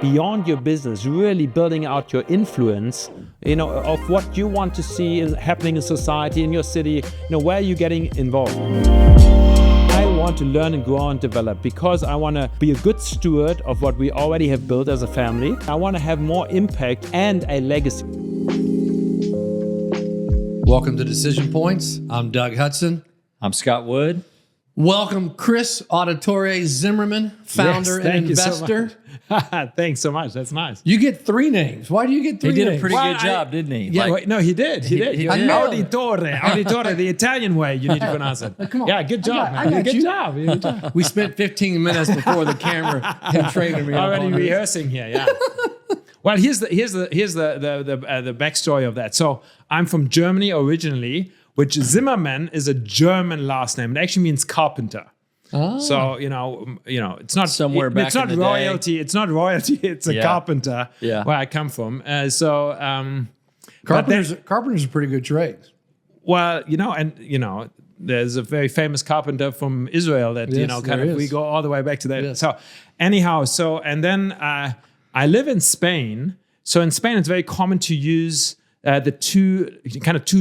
beyond your business, really building out your influence, of what you want to see is happening in society, in your city, where you're getting involved. I want to learn and grow and develop because I want to be a good steward of what we already have built as a family. I want to have more impact and a legacy. Welcome to Decision Points. I'm Doug Hudson. I'm Scott Wood. Welcome, Cris Auditore Zimmerman, founder and investor. Thanks so much. That's nice. You get 3 names. Why do you get 3 names? He did a pretty good job, didn't he? Yeah, no, he did. He did. Auditore, the Italian way you need to pronounce it. Come on. Yeah, good job, man. Good job. We spent 15 minutes before the camera him training me. Already rehearsing here, yeah. Well, here's the backstory of that. So I'm from Germany originally, which Zimmerman is a German last name. It actually means carpenter. Oh. So it's not somewhere back. It's not in the royalty. Day. It's not royalty. It's a carpenter. Yeah. Where I come from. Carpenter's a pretty good trade. Well, there's a very famous carpenter from Israel that we go all the way back to that. Yes. So anyhow, and then I live in Spain. So in Spain, it's very common to use the two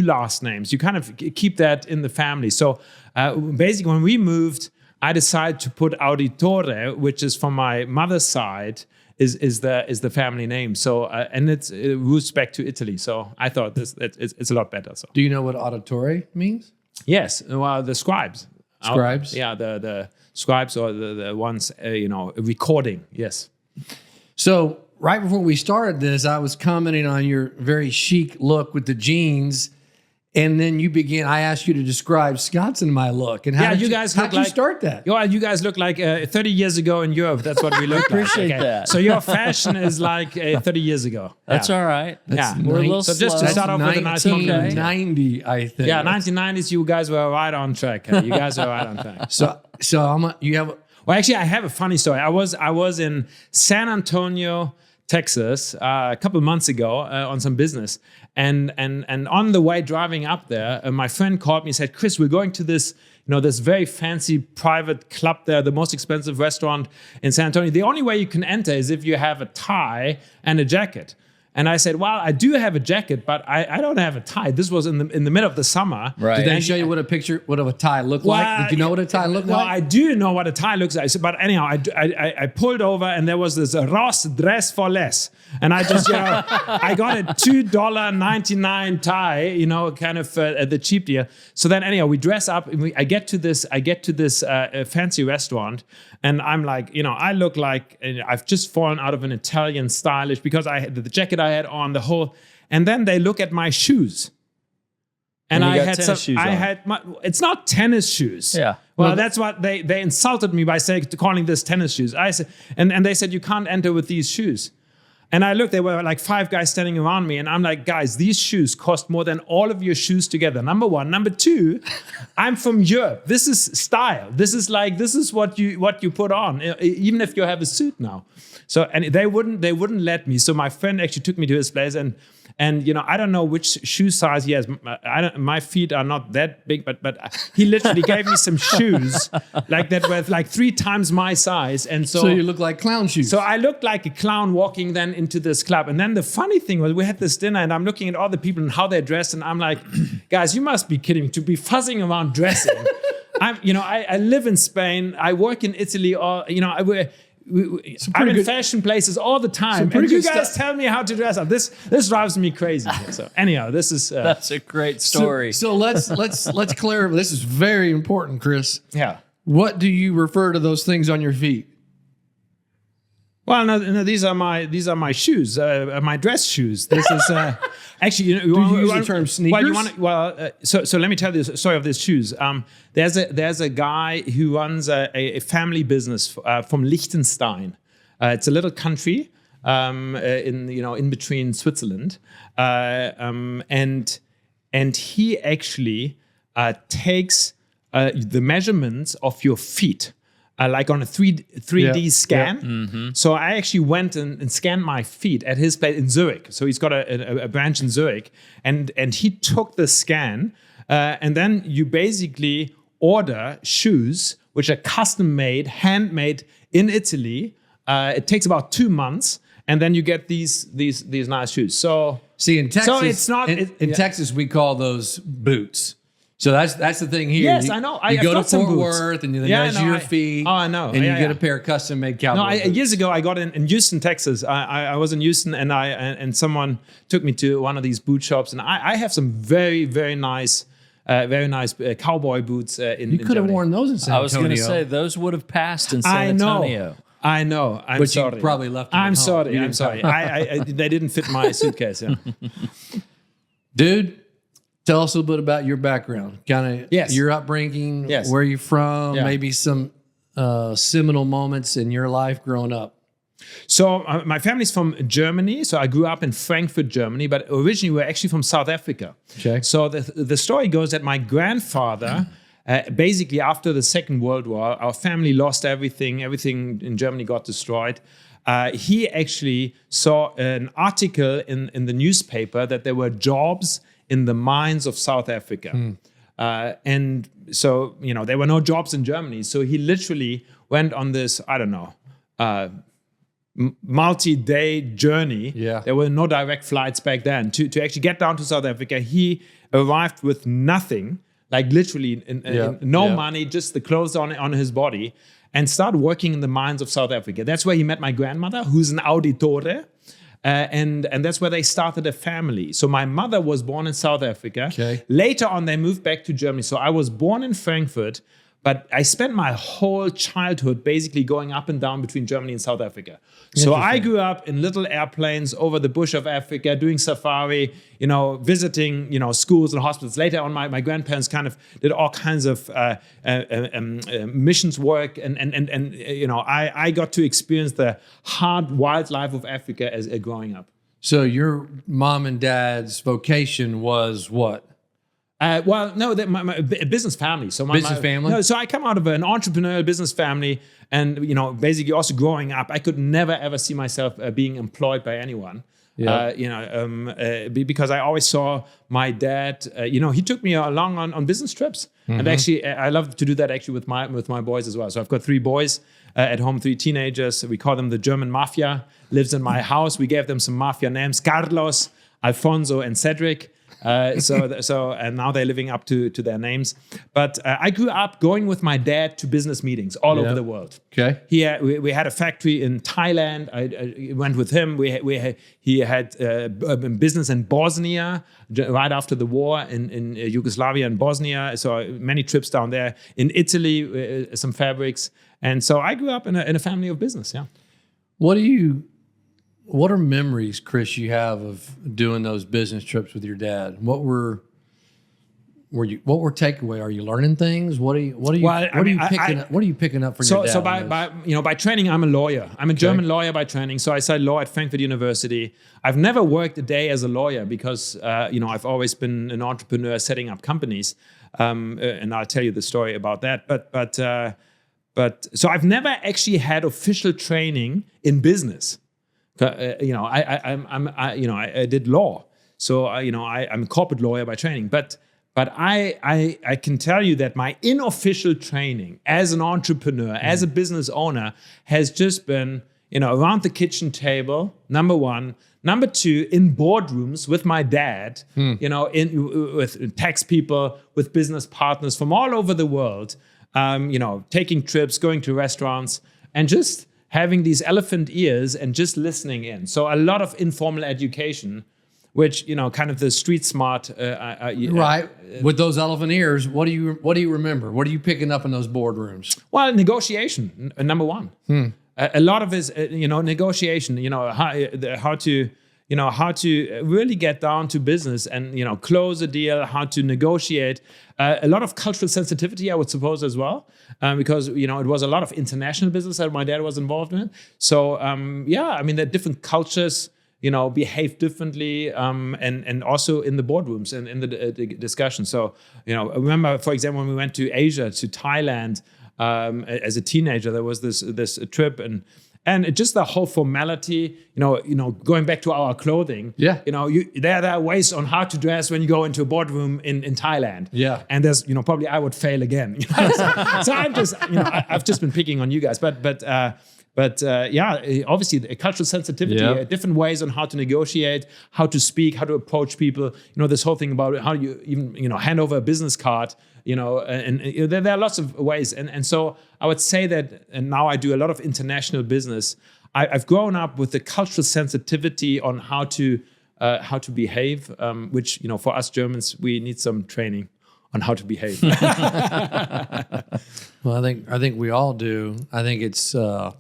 last names. You kind of keep that in the family. So basically, when we moved, I decided to put Auditore, which is from my mother's side, is the family name. So and it roots back to Italy. So I thought it's a lot better. So do you know what auditore means? Yes. Well, the scribes. Scribes. The scribes or the ones recording. Yes. So right before we started this, I was commenting on your very chic look with the jeans. And then I asked you to describe Scott's and my look. And how did you start that? You guys look like 30 years ago in Europe. That's what we look like. Appreciate that. So your fashion is like 30 years ago. That's all right. We're a little slow. Just to start off with a nice compliment. 1990, I think. Yeah, 1990s, you guys were right on track. You guys were right on track. You have... Well, actually, I have a funny story. I was in San Antonio, Texas, a couple of months ago on some business. And on the way driving up there, my friend called me and said, "Cris, we're going to this, this very fancy private club there, the most expensive restaurant in San Antonio. The only way you can enter is if you have a tie and a jacket." And I said, "Well, I do have a jacket, but I don't have a tie." This was in the middle of the summer. Right. Did they show you what a tie looked like? Did you know what a tie looked like? Well, I do know what a tie looks like. But anyhow, I pulled over and there was this Ross dress for less. And I just, I got a $2.99 tie, kind of the cheap deal. So then anyhow, we dress up and I get to this fancy restaurant. And I'm like, I look like I've just fallen out of an Italian stylish because I had the jacket I had on the whole. And then they look at my shoes. And I had some shoes it's not tennis shoes. Yeah. Well, that's what they insulted me by calling this tennis shoes. I said, and they said, "You can't enter with these shoes." And I looked, there were like 5 guys standing around me. And I'm like, "Guys, these shoes cost more than all of your shoes together. Number one. Number two, I'm from Europe. This is style. This is what you put on, even if you have a suit now." So, and they wouldn't let me. So my friend actually took me to his place and I don't know which shoe size he has. My feet are not that big, but he literally gave me some shoes like that were like 3 times my size. And so you look like clown shoes. So I looked like a clown walking then into this club. And then the funny thing was we had this dinner and I'm looking at all the people and how they're dressed. And I'm like, "Guys, you must be kidding me to be fuzzing around dressing." I live in Spain. I work in Italy. I'm in fashion places all the time, and you guys tell me how to dress up. This drives me crazy. So anyhow, this is that's a great story. So let's clarify. This is very important, Cris. Yeah. What do you refer to those things on your feet? Well, no, these are my shoes, my dress shoes. This is actually. Do you use the term sneakers? So let me tell you the story of these shoes. There's a guy who runs a family business from Liechtenstein. It's a little country in between Switzerland, and he actually takes the measurements of your feet. Like on a 3D scan. Yeah. Mm-hmm. So I actually went and scanned my feet at his place in Zurich. So he's got a branch in Zurich. And he took the scan. And then you basically order shoes, which are custom made, handmade in Italy. It takes about 2 months. and then you get these nice shoes. So see, in Texas, so it's not in Texas we call those boots. So that's the thing here. Yes, I know. You go to got some Fort boots. Worth and they measure your feet. Oh, I know. And you get a pair of custom made cowboy boots. Years ago I got in Houston, Texas. I was in Houston, and someone took me to one of these boot shops, and I have some very, very nice cowboy boots in You could have Germany. worn those in San Antonio. I was going to say those would have passed in San Antonio. I know. But sorry. you probably left them at I'm home. sorry. You I'm didn't sorry. They didn't fit my suitcase. Yeah. Dude, tell us a little bit about your background. Kind of your upbringing, Yes. where you're from, Yeah. maybe some seminal moments in your life growing up. So my family's from Germany. So I grew up in Frankfurt, Germany, but originally we're actually from South Africa. Okay. So the story goes that my grandfather, basically after the Second World War, our family lost everything. Everything in Germany got destroyed. He actually saw an article in the newspaper that there were jobs in the mines of South Africa. And so, there were no jobs in Germany. So he literally went on this, I don't know, multi-day journey. Yeah. There were no direct flights back then. To actually get down to South Africa, he arrived with nothing, like literally no money, just the clothes on his body, and started working in the mines of South Africa. That's where he met my grandmother, who's an auditore. And that's where they started a family. So my mother was born in South Africa. Okay. Later on, they moved back to Germany. So I was born in Frankfurt, but I spent my whole childhood basically going up and down between Germany and South Africa. So I grew up in little airplanes over the bush of Africa, doing safari, visiting, schools and hospitals. Later on, my grandparents kind of did all kinds of missions work, and I got to experience the hard wildlife of Africa as growing up. So your mom and dad's vocation was what? My business family. So my family? No, so I come out of an entrepreneurial business family, and basically also growing up, I could never ever see myself being employed by anyone. Yeah. Because I always saw my dad. He took me along on business trips, and actually, I love to do that actually with my boys as well. So I've got 3 boys at home, 3 teenagers. We call them the German Mafia. Lives in my house. We gave them some mafia names: Carlos, Alfonso, and Cedric. And now they're living up to their names. But I grew up going with my dad to business meetings all over the world. Okay. We had a factory in Thailand. I went with him. He had business in Bosnia right after the war in Yugoslavia and Bosnia. So many trips down there. In Italy, some fabrics. And so I grew up in a family of business. Yeah. What are memories, Cris, you have of doing those business trips with your dad? What were takeaway? Are you learning things? What are you picking up from your dad? So by training, I'm a lawyer. I'm a German lawyer by training. So I studied law at Frankfurt University. I've never worked a day as a lawyer because I've always been an entrepreneur setting up companies, and I'll tell you the story about that. But so I've never actually had official training in business. I did law, so I'm a corporate lawyer by training. But I can tell you that my unofficial training as an entrepreneur, as a business owner, has just been around the kitchen table. Number one. Number two, in boardrooms with my dad. With tax people, with business partners from all over the world. Taking trips, going to restaurants, and just having these elephant ears and just listening in. So a lot of informal education, which, kind of the street smart. Right. With those elephant ears, what do you remember? What are you picking up in those boardrooms? Well, negotiation, number one. A lot of it is, negotiation, how to really get down to business and, close a deal, how to negotiate. A lot of cultural sensitivity, I would suppose, as well, because, it was a lot of international business that my dad was involved in. So, the different cultures, behave differently, and also in the boardrooms and in the discussion. So, I remember, for example, when we went to Asia, to Thailand, as a teenager, there was this trip, and just the whole formality, going back to our clothing. Yeah. There are ways on how to dress when you go into a boardroom in Thailand. Yeah. And there's, probably I would fail again. So I'm just, I've just been picking on you guys, but Obviously a cultural sensitivity, different ways on how to negotiate, how to speak, how to approach people. This whole thing about how you even hand over a business card. And there are lots of ways. And so I would say that, and now I do a lot of international business. I've grown up with the cultural sensitivity on how to behave, which for us Germans we need some training on how to behave. Well, I think we all do. I think it's so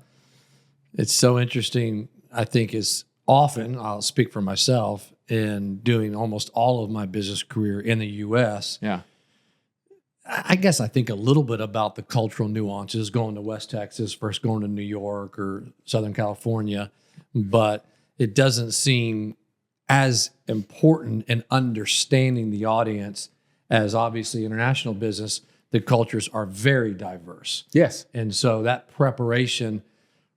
interesting. I think is often, I'll speak for myself, in doing almost all of my business career in the U.S. Yeah. I guess I think a little bit about the cultural nuances going to West Texas versus going to New York or Southern California, but it doesn't seem as important in understanding the audience as obviously international business. The cultures are very diverse. Yes. And so that preparation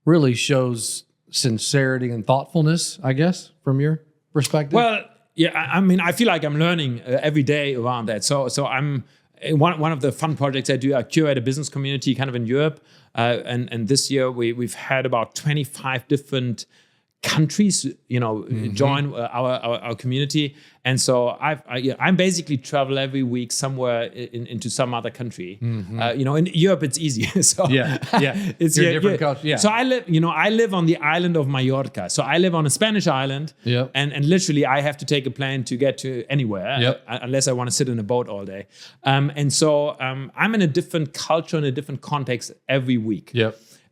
really shows sincerity and thoughtfulness, I guess, from your perspective. Well, yeah, I mean, I feel like I'm learning every day around that. So I'm one of the fun projects I do. I curate a business community kind of in Europe, and this year we've had about 25 different countries, join our community. And so I'm basically travel every week somewhere into some other country. In Europe it's easy. So it's a different culture. Yeah. So I live on the island of Mallorca. So I live on a Spanish island, and literally I have to take a plane to get to anywhere, unless I want to sit in a boat all day. And so I'm in a different culture, in a different context every week.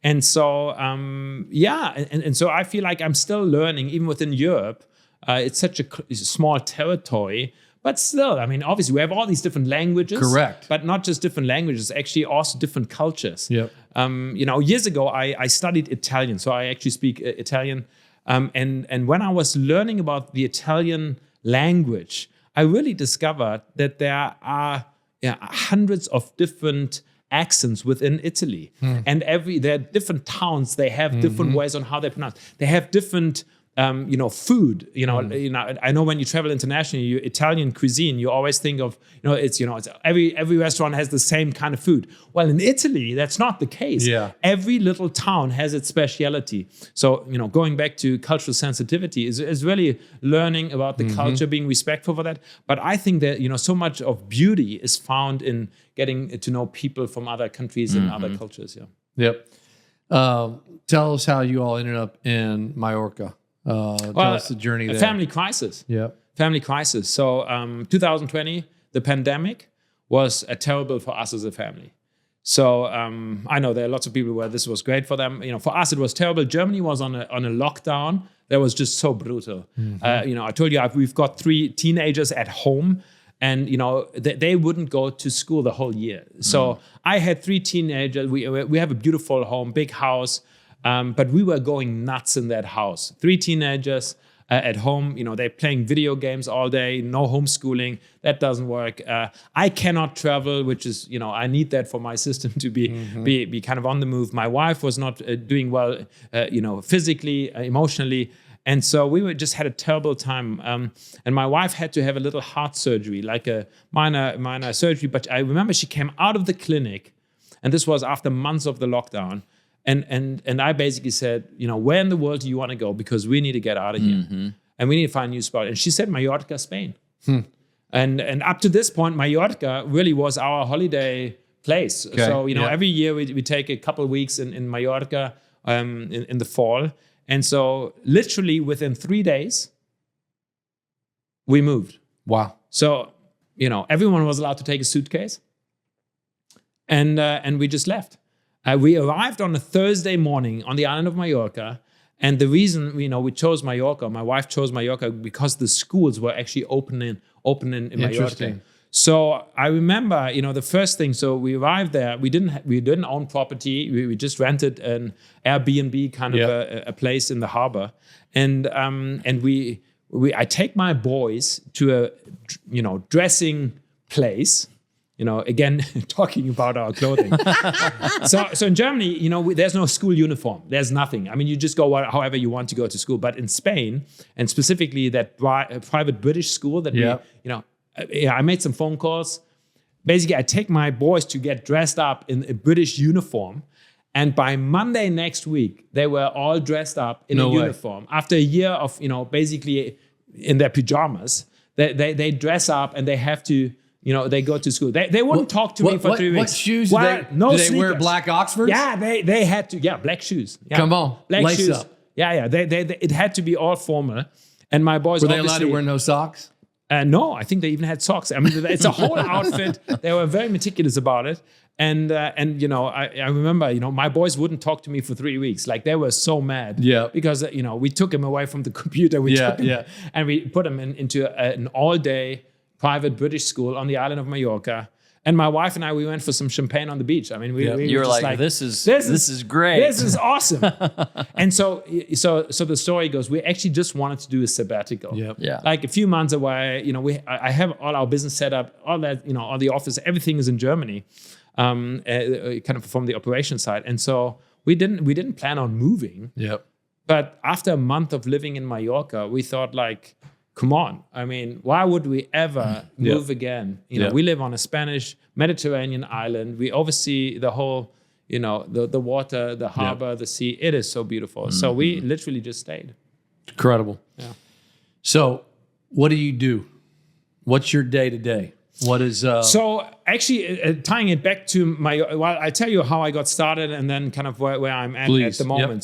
And so, and so I feel like I'm still learning, even within Europe. It's such a small territory, but still, I mean, obviously we have all these different languages. Correct. But not just different languages, actually also different cultures. Years ago, I studied Italian, so I actually speak Italian. And when I was learning about the Italian language, I really discovered that there are hundreds of different accents within Italy, and there are different towns. They have different ways on how they pronounce. They have different, food. I know when you travel internationally, Italian cuisine, you always think of, it's every restaurant has the same kind of food. Well, in Italy, that's not the case. Every little town has its speciality. So, going back to cultural sensitivity is really learning about the culture, being respectful for that. But I think that, so much of beauty is found in getting to know people from other countries and other cultures. Tell us how you all ended up in Mallorca. Tell us the journey there. Family crisis. Family crisis. So 2020, the pandemic was terrible for us as a family. So I know there are lots of people where this was great for them. For us, it was terrible. Germany was on a lockdown that was just so brutal. I told you we've got 3 teenagers at home. And, they wouldn't go to school the whole year. So I had 3 teenagers. We have a beautiful home, big house. But we were going nuts in that house. 3 teenagers at home. They're playing video games all day. No homeschooling. That doesn't work. I cannot travel, which is, I need that for my system to be kind of on the move. My wife was not doing well, physically, emotionally. And so we just had a terrible time. And my wife had to have a little heart surgery, like a minor surgery. But I remember she came out of the clinic, and this was after months of the lockdown. And I basically said, where in the world do you want to go? Because we need to get out of here. And we need to find a new spot. And she said, Mallorca, Spain. And up to this point, Mallorca really was our holiday place. Okay. So, every year we take a couple of weeks in Mallorca in the fall. And so literally within 3 days, we moved. Wow. So, everyone was allowed to take a suitcase. And we just left. We arrived on a Thursday morning on the island of Mallorca. And the reason, we chose Mallorca, my wife chose Mallorca because the schools were actually open in Mallorca. So I remember, the first thing, so we arrived there, we didn't own property. We just rented an Airbnb kind of a place in the harbor. And I take my boys to a, dressing place. Again, talking about our clothing. So in Germany, there's no school uniform. There's nothing. I mean, you just go however you want to go to school. But in Spain, and specifically that private British school that I made some phone calls. Basically, I take my boys to get dressed up in a British uniform. And by Monday next week, they were all dressed up in a uniform. After a year of, basically in their pajamas, they dress up and they have to, they go to school. They wouldn't talk to me for 3 weeks. What shoes do they wear? Black Oxfords? Yeah, they had to. Yeah, black shoes. Yeah. Come on, black lace shoes. up. Yeah. It had to be all formal. And my boys were they allowed to wear no socks? No, I think they even had socks. I mean, it's a whole outfit. They were very meticulous about it. And I remember, my boys wouldn't talk to me for 3 weeks. Like they were so mad. Yeah. Because, we took them away from the computer. We took them and we put them into an all-day private British school on the island of Mallorca. And my wife and I, we went for some champagne on the beach. I mean, we you were like, this is great. This is awesome. And so the story goes, we actually just wanted to do a sabbatical. Yep. Yeah. Like a few months away, I have all our business set up, all that, all the office, everything is in Germany, kind of from the operation side. And so we didn't plan on moving. Yep. But after a month of living in Mallorca, we thought like, come on. I mean, why would we ever move again? We live on a Spanish Mediterranean island. We oversee the whole, the water, the harbor, the sea. It is so beautiful. Mm-hmm. So we literally just stayed. Incredible. Yeah. So what do you do? What's your day to day? What is... So actually tying it back to I tell you how I got started and then kind of where I'm at the moment.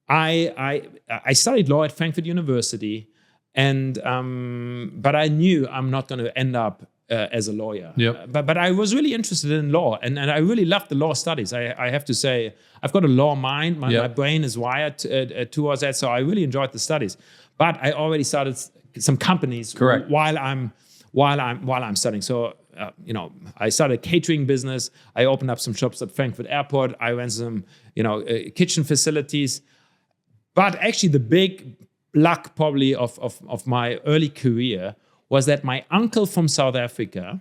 I studied law at Frankfurt University, and but I knew I'm not going to end up as a lawyer. Yep. But I was really interested in law, and I really loved the law studies. I have to say, I've got a law mind. My brain is wired towards that, so I really enjoyed the studies. But I already started some companies while I'm studying. So. I started a catering business. I opened up some shops at Frankfurt Airport. I ran some, kitchen facilities. But actually, the big luck probably of my early career was that my uncle from South Africa,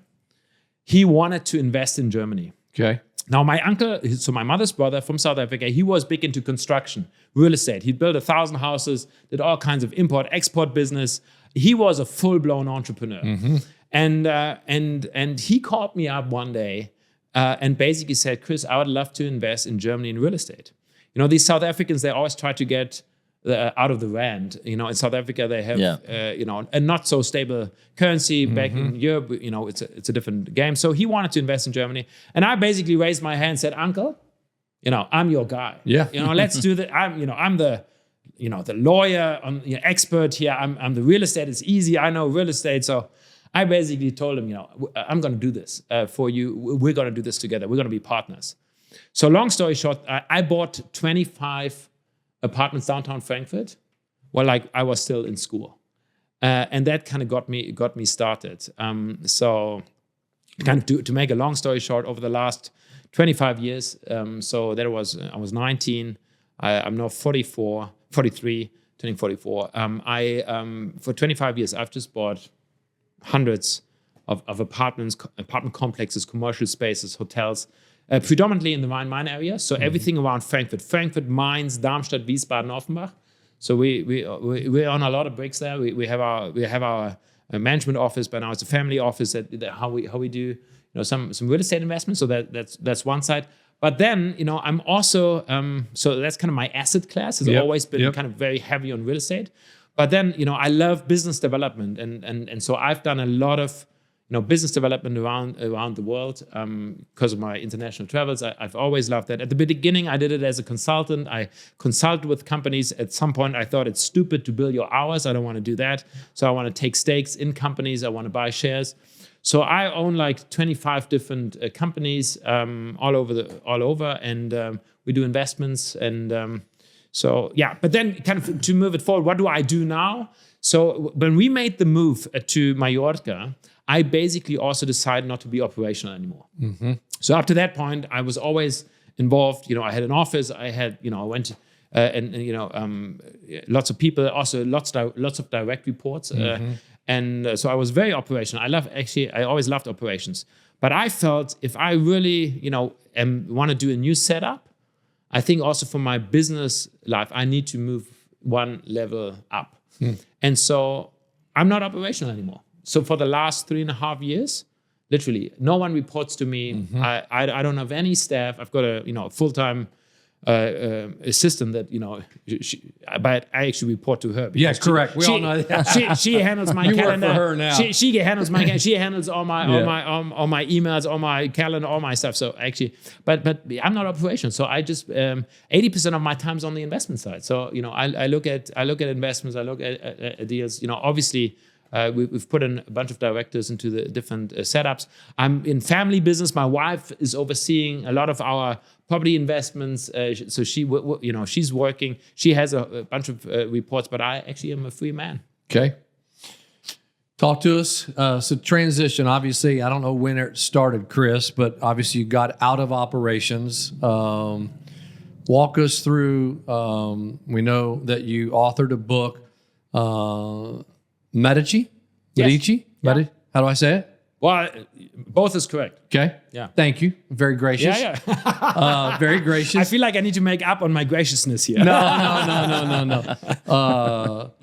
he wanted to invest in Germany. Okay. Now, my uncle, so my mother's brother from South Africa, he was big into construction, real estate. He built 1,000 houses, did all kinds of import-export business. He was a full-blown entrepreneur. Mm-hmm. And he called me up one day and basically said, Cris, I would love to invest in Germany in real estate. These South Africans, they always try to get out of the rand. In South Africa, they have, a not so stable currency. Back in Europe, it's a different game. So he wanted to invest in Germany. And I basically raised my hand and said, Uncle, I'm your guy. Yeah. Let's do that. I'm the lawyer, expert here. I'm the real estate. It's easy. I know real estate. So I basically told him, I'm going to do this for you. We're going to do this together. We're going to be partners. So long story short, I bought 25 apartments downtown Frankfurt while I was still in school. And that kind of got me started. So kind of to make a long story short, over the last 25 years, so I was 19, I'm now 43, turning 44. For 25 years, I've just bought hundreds of apartment complexes, commercial spaces, hotels, predominantly in the Rhine-Main area. So everything around Frankfurt, Mainz, Darmstadt, Wiesbaden, Offenbach. So we're on a lot of bricks there. We have our management office, but now it's a family office. That how we do some real estate investments. So that's one side. But then I'm also so that's kind of my asset class has always been kind of very heavy on real estate. But then, I love business development. And so I've done a lot of, business development around the world because of my international travels. I've always loved that. At the beginning, I did it as a consultant. I consulted with companies. At some point, I thought it's stupid to bill your hours. I don't want to do that. So I want to take stakes in companies. I want to buy shares. So I own like 25 different companies all over. And we do investments and... but then kind of to move it forward, what do I do now? So when we made the move to Mallorca, I basically also decided not to be operational anymore. Mm-hmm. So up to that point, I was always involved. I had an office. I had, I went lots of people, also lots of direct reports. And so I was very operational. I always loved operations. But I felt if I really, want to do a new setup, I think also for my business life, I need to move one level up. And so I'm not operational anymore. So for the last 3.5 years, Literally, no one reports to me. I don't have any staff. I've got a full-time assistant that but I actually report to her. Yeah, correct. We all know that. She handles my calendar. Work for her now. She handles my. She handles all my emails, all my calendar, all my stuff. So actually, but I'm not operational. So I just 80% of my time is on the investment side. So I look at investments. I look at deals. Obviously. We've put in a bunch of directors into the different setups. I'm in family business. My wife is overseeing a lot of our property investments. So she's working. She has a bunch of reports, but I actually am a free man. Okay. Talk to us. So transition, obviously, I don't know when it started, Cris, but obviously you got out of operations. Walk us through, we know that you authored a book, Medici? Yes. Medici? Yeah. How do I say it? Well, both is correct. Okay. Yeah. Thank you. Very gracious. Yeah. Very gracious. I feel like I need to make up on my graciousness here. No.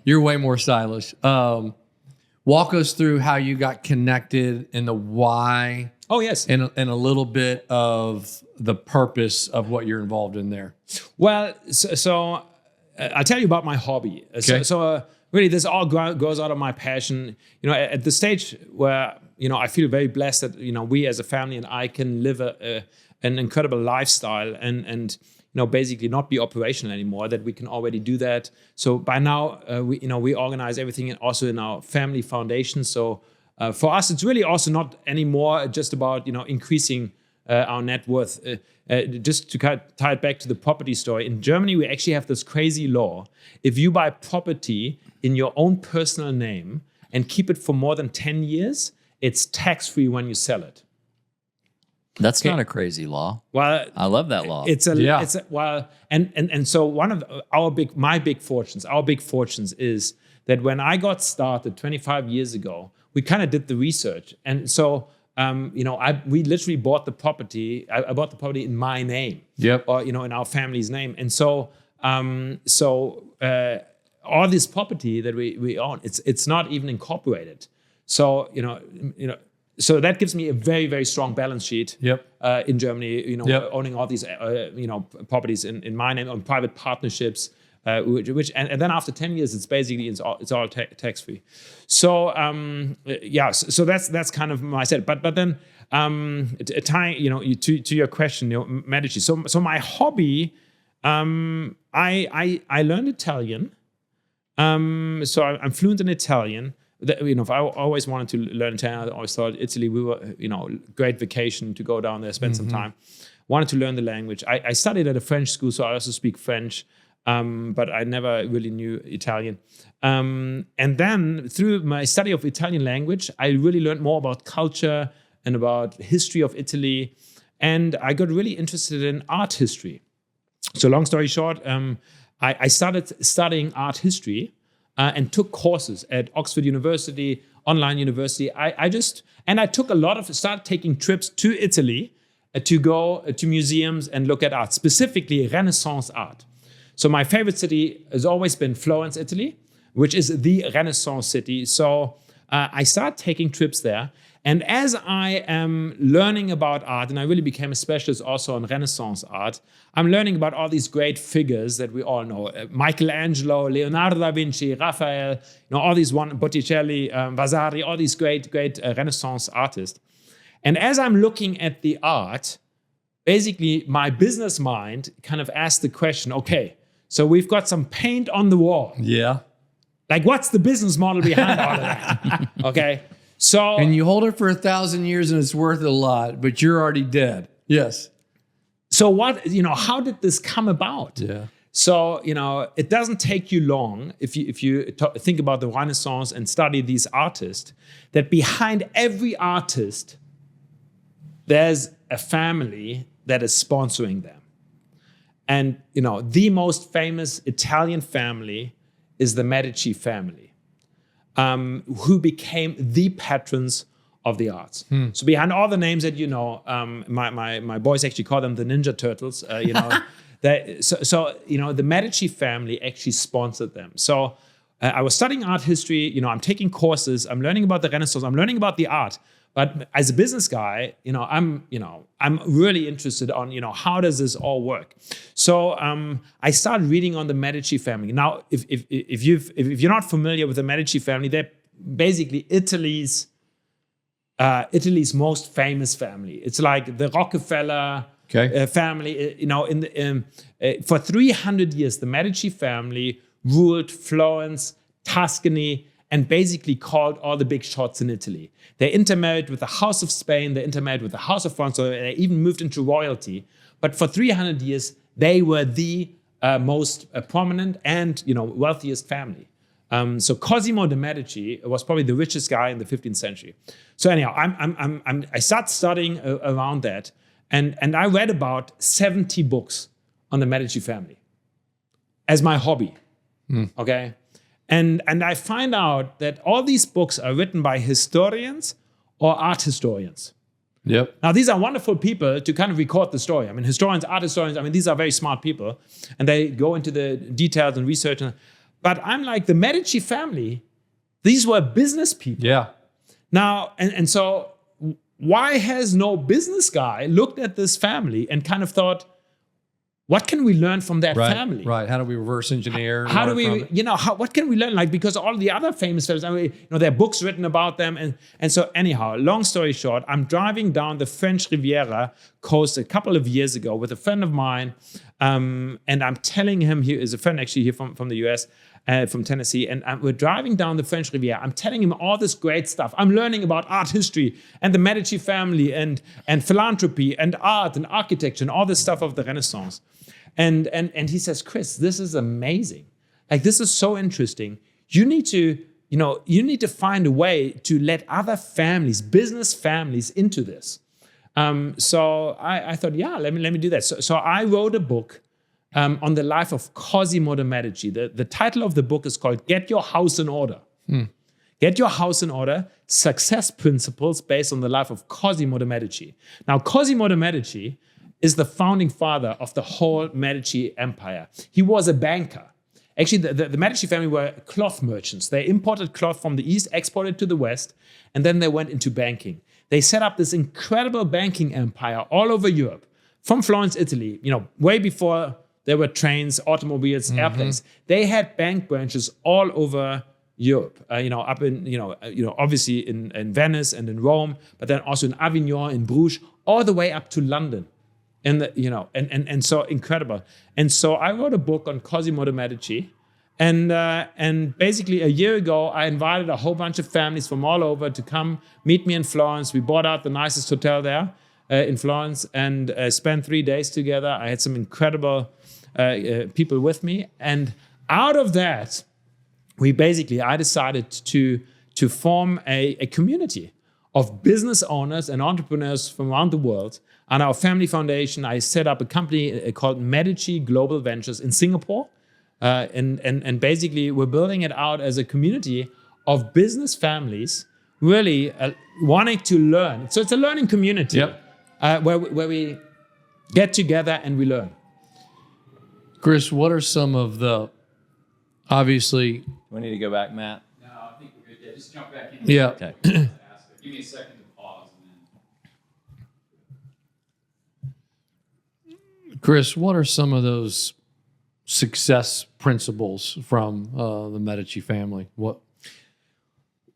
You're way more stylish. Walk us through how you got connected and the why. Oh, yes. And a little bit of the purpose of what you're involved in there. Well, so I'll tell you about my hobby. Okay. So really, this all grows out of my passion. At the stage where I feel very blessed that we as a family and I can live an incredible lifestyle and basically not be operational anymore. That we can already do that. So by now we organize everything also in our family foundation. So for us, it's really also not anymore just about increasing our net worth. Just to tie it back to the property story, in Germany, we actually have this crazy law. If you buy property in your own personal name and keep it for more than 10 years, it's tax-free when you sell it. That's not a crazy law. Well, I love that law. And so one of my big fortunes is that when I got started 25 years ago, we kind of did the research. And so we literally bought the property. I bought the property in my name, or in our family's name. And so all this property that we own, it's not even incorporated. So so that gives me a very, very strong balance sheet. In Germany, owning all these properties in my name on private partnerships. Which then after 10 years, it's all tax free. So so that's kind of my set. But then tying to your question, Medici. So my hobby, I learned Italian. So I'm fluent in Italian. If I always wanted to learn Italian, I always thought Italy, we were, great vacation to go down there, spend some time. Wanted to learn the language. I studied at a French school, so I also speak French. But I never really knew Italian. And then through my study of Italian language, I really learned more about culture and about history of Italy. And I got really interested in art history. So long story short, I started studying art history and took courses at Oxford University, online university. I started taking trips to Italy to go to museums and look at art, specifically Renaissance art. So my favorite city has always been Florence, Italy, which is the Renaissance city. So I started taking trips there. And as I am learning about art, and I really became a specialist also on Renaissance art, I'm learning about all these great figures that we all know. Michelangelo, Leonardo da Vinci, Raphael, all these Botticelli, Vasari, all these great Renaissance artists. And as I'm looking at the art, basically my business mind kind of asked the question, okay, so we've got some paint on the wall. Yeah. Like, what's the business model behind all of that? Okay. So, and you hold it for 1,000 years and it's worth a lot, but you're already dead. Yes. So how did this come about? Yeah. So, it doesn't take you long if you think about the Renaissance and study these artists, that behind every artist, there's a family that is sponsoring them. And, the most famous Italian family is the Medici family, who became the patrons of the arts. So behind all the names that my boys actually call them the Ninja Turtles. The Medici family actually sponsored them. So I was studying art history. I'm taking courses. I'm learning about the Renaissance. I'm learning about the art. But as a business guy, I'm really interested on, how does this all work? So I started reading on the Medici family. Now, if you're not familiar with the Medici family, they're basically Italy's most famous family. It's like the Rockefeller family. For 300 years, the Medici family ruled Florence, Tuscany, and basically called all the big shots in Italy. They intermarried with the House of Spain, they intermarried with the House of France, so they even moved into royalty. But for 300 years, they were the most prominent and wealthiest family. So Cosimo de Medici was probably the richest guy in the 15th century. So anyhow, I started studying around that, and I read about 70 books on the Medici family as my hobby. Okay. And I find out that all these books are written by historians or art historians. Yep. Now, these are wonderful people to kind of record the story. I mean, historians, art historians, these are very smart people. And they go into the details and research. But I'm like, the Medici family, these were business people. Yeah. Now, and so why has no business guy looked at this family and kind of thought, what can we learn from that family? Right. How do we reverse engineer? How do we, what can we learn? Like, because all the other famous families, there are books written about them. And so anyhow, long story short, I'm driving down the French Riviera coast a couple of years ago with a friend of mine. And I'm telling him, he is a friend actually here from the US, from Tennessee. And we're driving down the French Riviera. I'm telling him all this great stuff. I'm learning about art history and the Medici family and philanthropy and art and architecture and all this stuff of the Renaissance. And he says, Cris, this is amazing. Like, this is so interesting. You need to find a way to let other families, business families, into this. So I thought, let me do that. So I wrote a book on the life of Cosimo de Medici. The title of the book is called Get Your House in Order. Get Your House in Order, Success Principles Based on the Life of Cosimo de Medici. Now, Cosimo de Medici is the founding father of the whole Medici empire. He was a banker. Actually, the Medici family were cloth merchants. They imported cloth from the East, exported to the West, and then they went into banking. They set up this incredible banking empire all over Europe, from Florence, Italy, way before there were trains, automobiles, airplanes. They had bank branches all over Europe, up in, obviously in Venice and in Rome, but then also in Avignon, in Bruges, all the way up to London. And so incredible. And so I wrote a book on Cosimo de Medici. And basically a year ago, I invited a whole bunch of families from all over to come meet me in Florence. We bought out the nicest hotel there in Florence and spent 3 days together. I had some incredible people with me. And out of that, I decided to form a community of business owners and entrepreneurs from around the world. On our family foundation, I set up a company called Medici Global Ventures in Singapore. And basically, we're building it out as a community of business families really wanting to learn. So it's a learning community where we get together and we learn. Cris, what are some of the, obviously... Do we need to go back, Matt? No, I think we're good. Yeah, just jump back in. Yeah. Okay. Give me a second to pause. Cris, what are some of those success principles from the Medici family? What?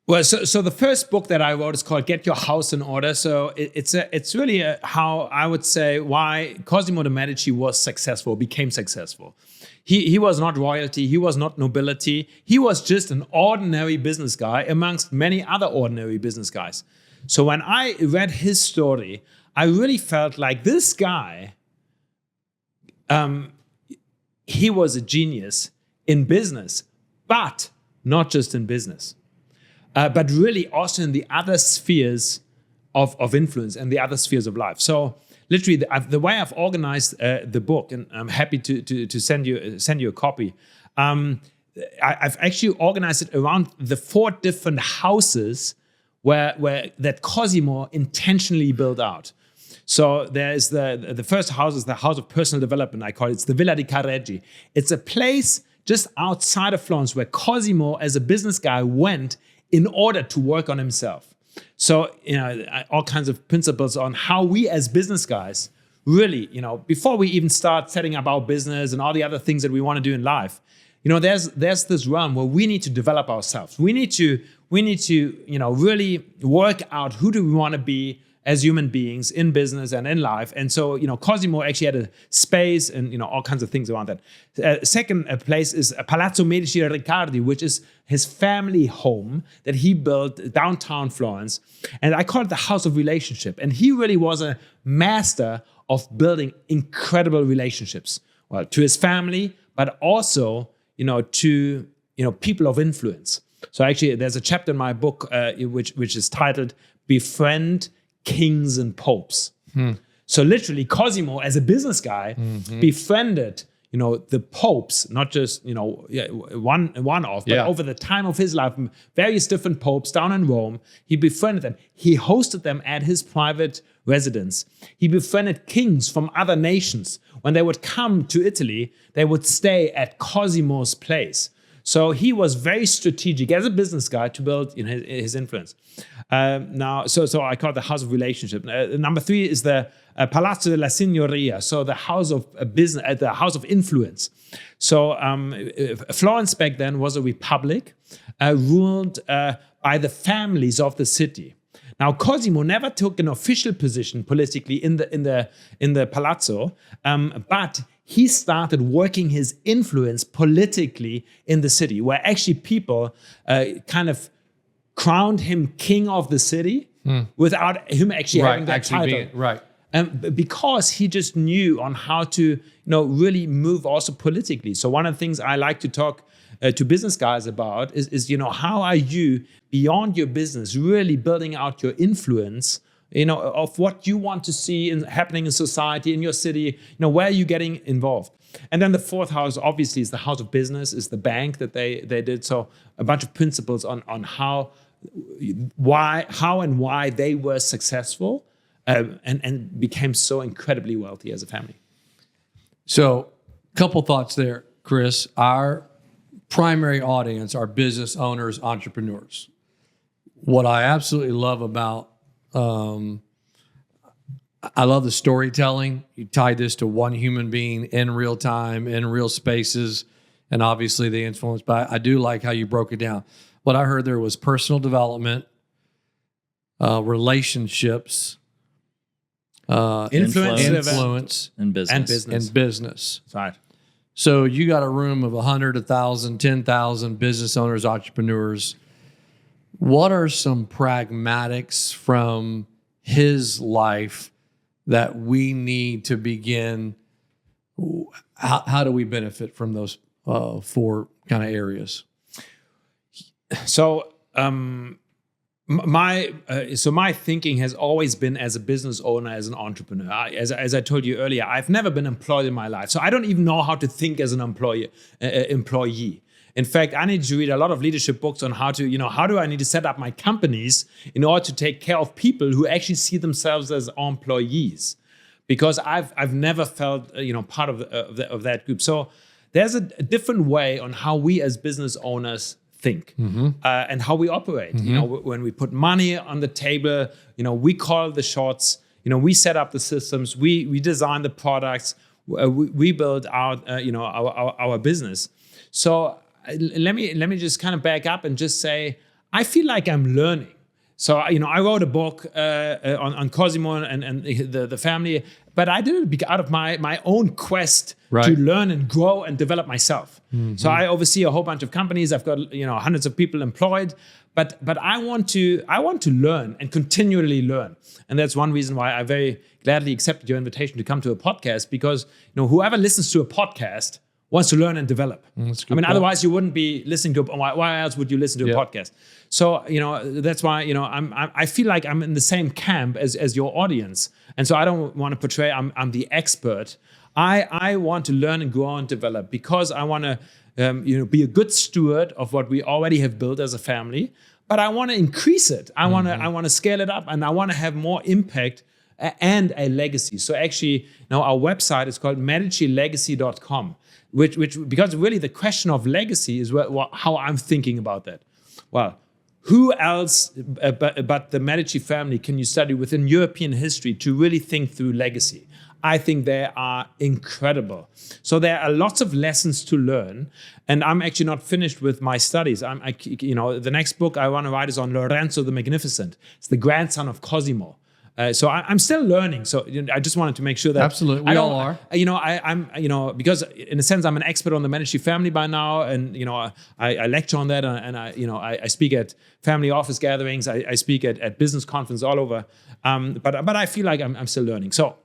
Well, so the first book that I wrote is called Get Your House in Order. So it's really how I would say why Cosimo de Medici was successful, became successful. He was not royalty. He was not nobility. He was just an ordinary business guy amongst many other ordinary business guys. So when I read his story, I really felt like this guy, he was a genius in business, but not just in business. But really also in the other spheres of influence and the other spheres of life. So literally, the way I've organized the book, and I'm happy to send you a copy. I've actually organized it around the 4 different houses where that Cosimo intentionally built out. So there's the first house is the house of personal development. I call it. It's the Villa di Careggi. It's a place just outside of Florence where Cosimo, as a business guy, went in order to work on himself. So, all kinds of principles on how we as business guys really, before we even start setting up our business and all the other things that we want to do in life, there's this realm where we need to develop ourselves. We need to really work out who do we want to be as human beings in business and in life. And so, Cosimo actually had a space and, all kinds of things around that. Second place is Palazzo Medici Riccardi, which is his family home that he built downtown Florence. And I call it the house of relationship. And he really was a master of building incredible relationships, well, to his family, but also, to, people of influence. So actually, there's a chapter in my book, which is titled Befriend Kings and Popes. So literally, Cosimo, as a business guy, befriended, the popes, not just, one-off, but over the time of his life, various different popes down in Rome. He befriended them. He hosted them at his private residence. He befriended kings from other nations. When they would come to Italy, they would stay at Cosimo's place. So he was very strategic as a business guy to build his influence. So I call it the house of relationship. Number 3 is the Palazzo della Signoria, so the house of business, the house of influence. So Florence back then was a republic ruled by the families of the city. Now Cosimo never took an official position politically in the palazzo, but he started working his influence politically in the city, where actually people kind of crowned him king of the city without him actually having that title. Because he just knew on how to really move also politically. So one of the things I like to talk to business guys about is how are you beyond your business really building out your influence of what you want to see happening in society, in your city, where are you getting involved? And then the 4th house, obviously, is the house of business, is the bank that they did. So a bunch of principles on how and why they were successful and became so incredibly wealthy as a family. So a couple thoughts there, Cris. Our primary audience are business owners, entrepreneurs. What I absolutely love about I love the storytelling. You tie this to one human being in real time, in real spaces, and obviously the influence. But I do like how you broke it down. What I heard there was personal development, relationships, influence, and business. Right. So you got a room of 100, 1,000, 10,000 business owners, entrepreneurs. What are some pragmatics from his life that we need to begin? How do we benefit from those 4 kind of areas? So my thinking has always been as a business owner, as an entrepreneur. As I told you earlier, I've never been employed in my life, so I don't even know how to think as an employee. In fact, I need to read a lot of leadership books on how do I need to set up my companies in order to take care of people who actually see themselves as employees, because I've never felt part of that group. So there's a different way on how we as business owners think and how we operate. When we put money on the table, we call the shots. We set up the systems. We design the products. We build out our business. So let me just kind of back up and just say, I feel like I'm learning. So, I wrote a book on Cosimo and the family, but I did it out of my own quest to learn and grow and develop myself. So I oversee a whole bunch of companies. I've got hundreds of people employed, but I want to learn and continually learn, and that's one reason why I very gladly accepted your invitation to come to a podcast, because whoever listens to a podcast wants to learn and develop. Otherwise you wouldn't be listening to. Why else would you listen to a podcast? So that's why I feel like I'm in the same camp as your audience, and so I don't want to portray I'm the expert. I want to learn and grow and develop, because I want to be a good steward of what we already have built as a family, but I want to increase it. I want to scale it up, and I want to have more impact and a legacy. So actually, our website is called MediciLegacy.com. Which because really the question of legacy is how I'm thinking about that. Well, who else but the Medici family can you study within European history to really think through legacy? I think they are incredible. So there are lots of lessons to learn, and I'm actually not finished with my studies. The next book I want to write is on Lorenzo the Magnificent. It's the grandson of Cosimo. So I'm still learning. So I just wanted to make sure that absolutely we all are. Because in a sense I'm an expert on the Medici family by now, and I lecture on that, and I speak at family office gatherings. I speak at business conferences all over. But I feel like I'm still learning. So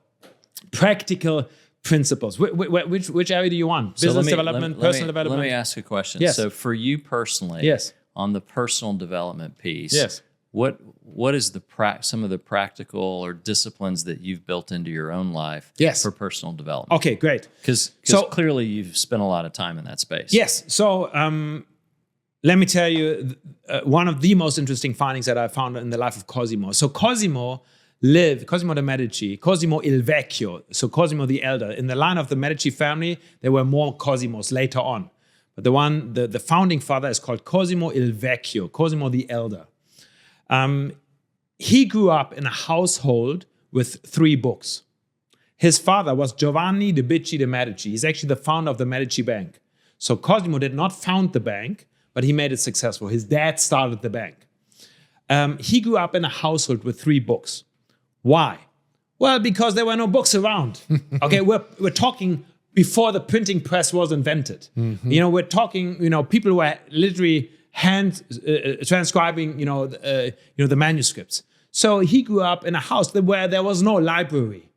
practical principles. Which area do you want? Business development, personal development? Let me ask a question. Yes. So for you personally, yes, on the personal development piece, yes, what is some of the practical or disciplines that you've built into your own life for personal development? Okay, great. Because clearly you've spent a lot of time in that space. Yes. So let me tell you one of the most interesting findings that I found in the life of Cosimo. So Cosimo de Medici, Cosimo il Vecchio, so Cosimo the Elder. In the line of the Medici family, there were more Cosimos later on. But the founding father is called Cosimo il Vecchio, Cosimo the Elder. He grew up in a household with 3 books. His father was Giovanni de Medici. He's actually the founder of the Medici Bank. So Cosimo did not found the bank, but he made it successful. His dad started the bank. He grew up in a household with 3 books. Why? Well, because there were no books around. Okay, we're talking before the printing press was invented. Mm-hmm. We're talking, people were literally hand transcribing, the manuscripts. So he grew up in a house where there was no library.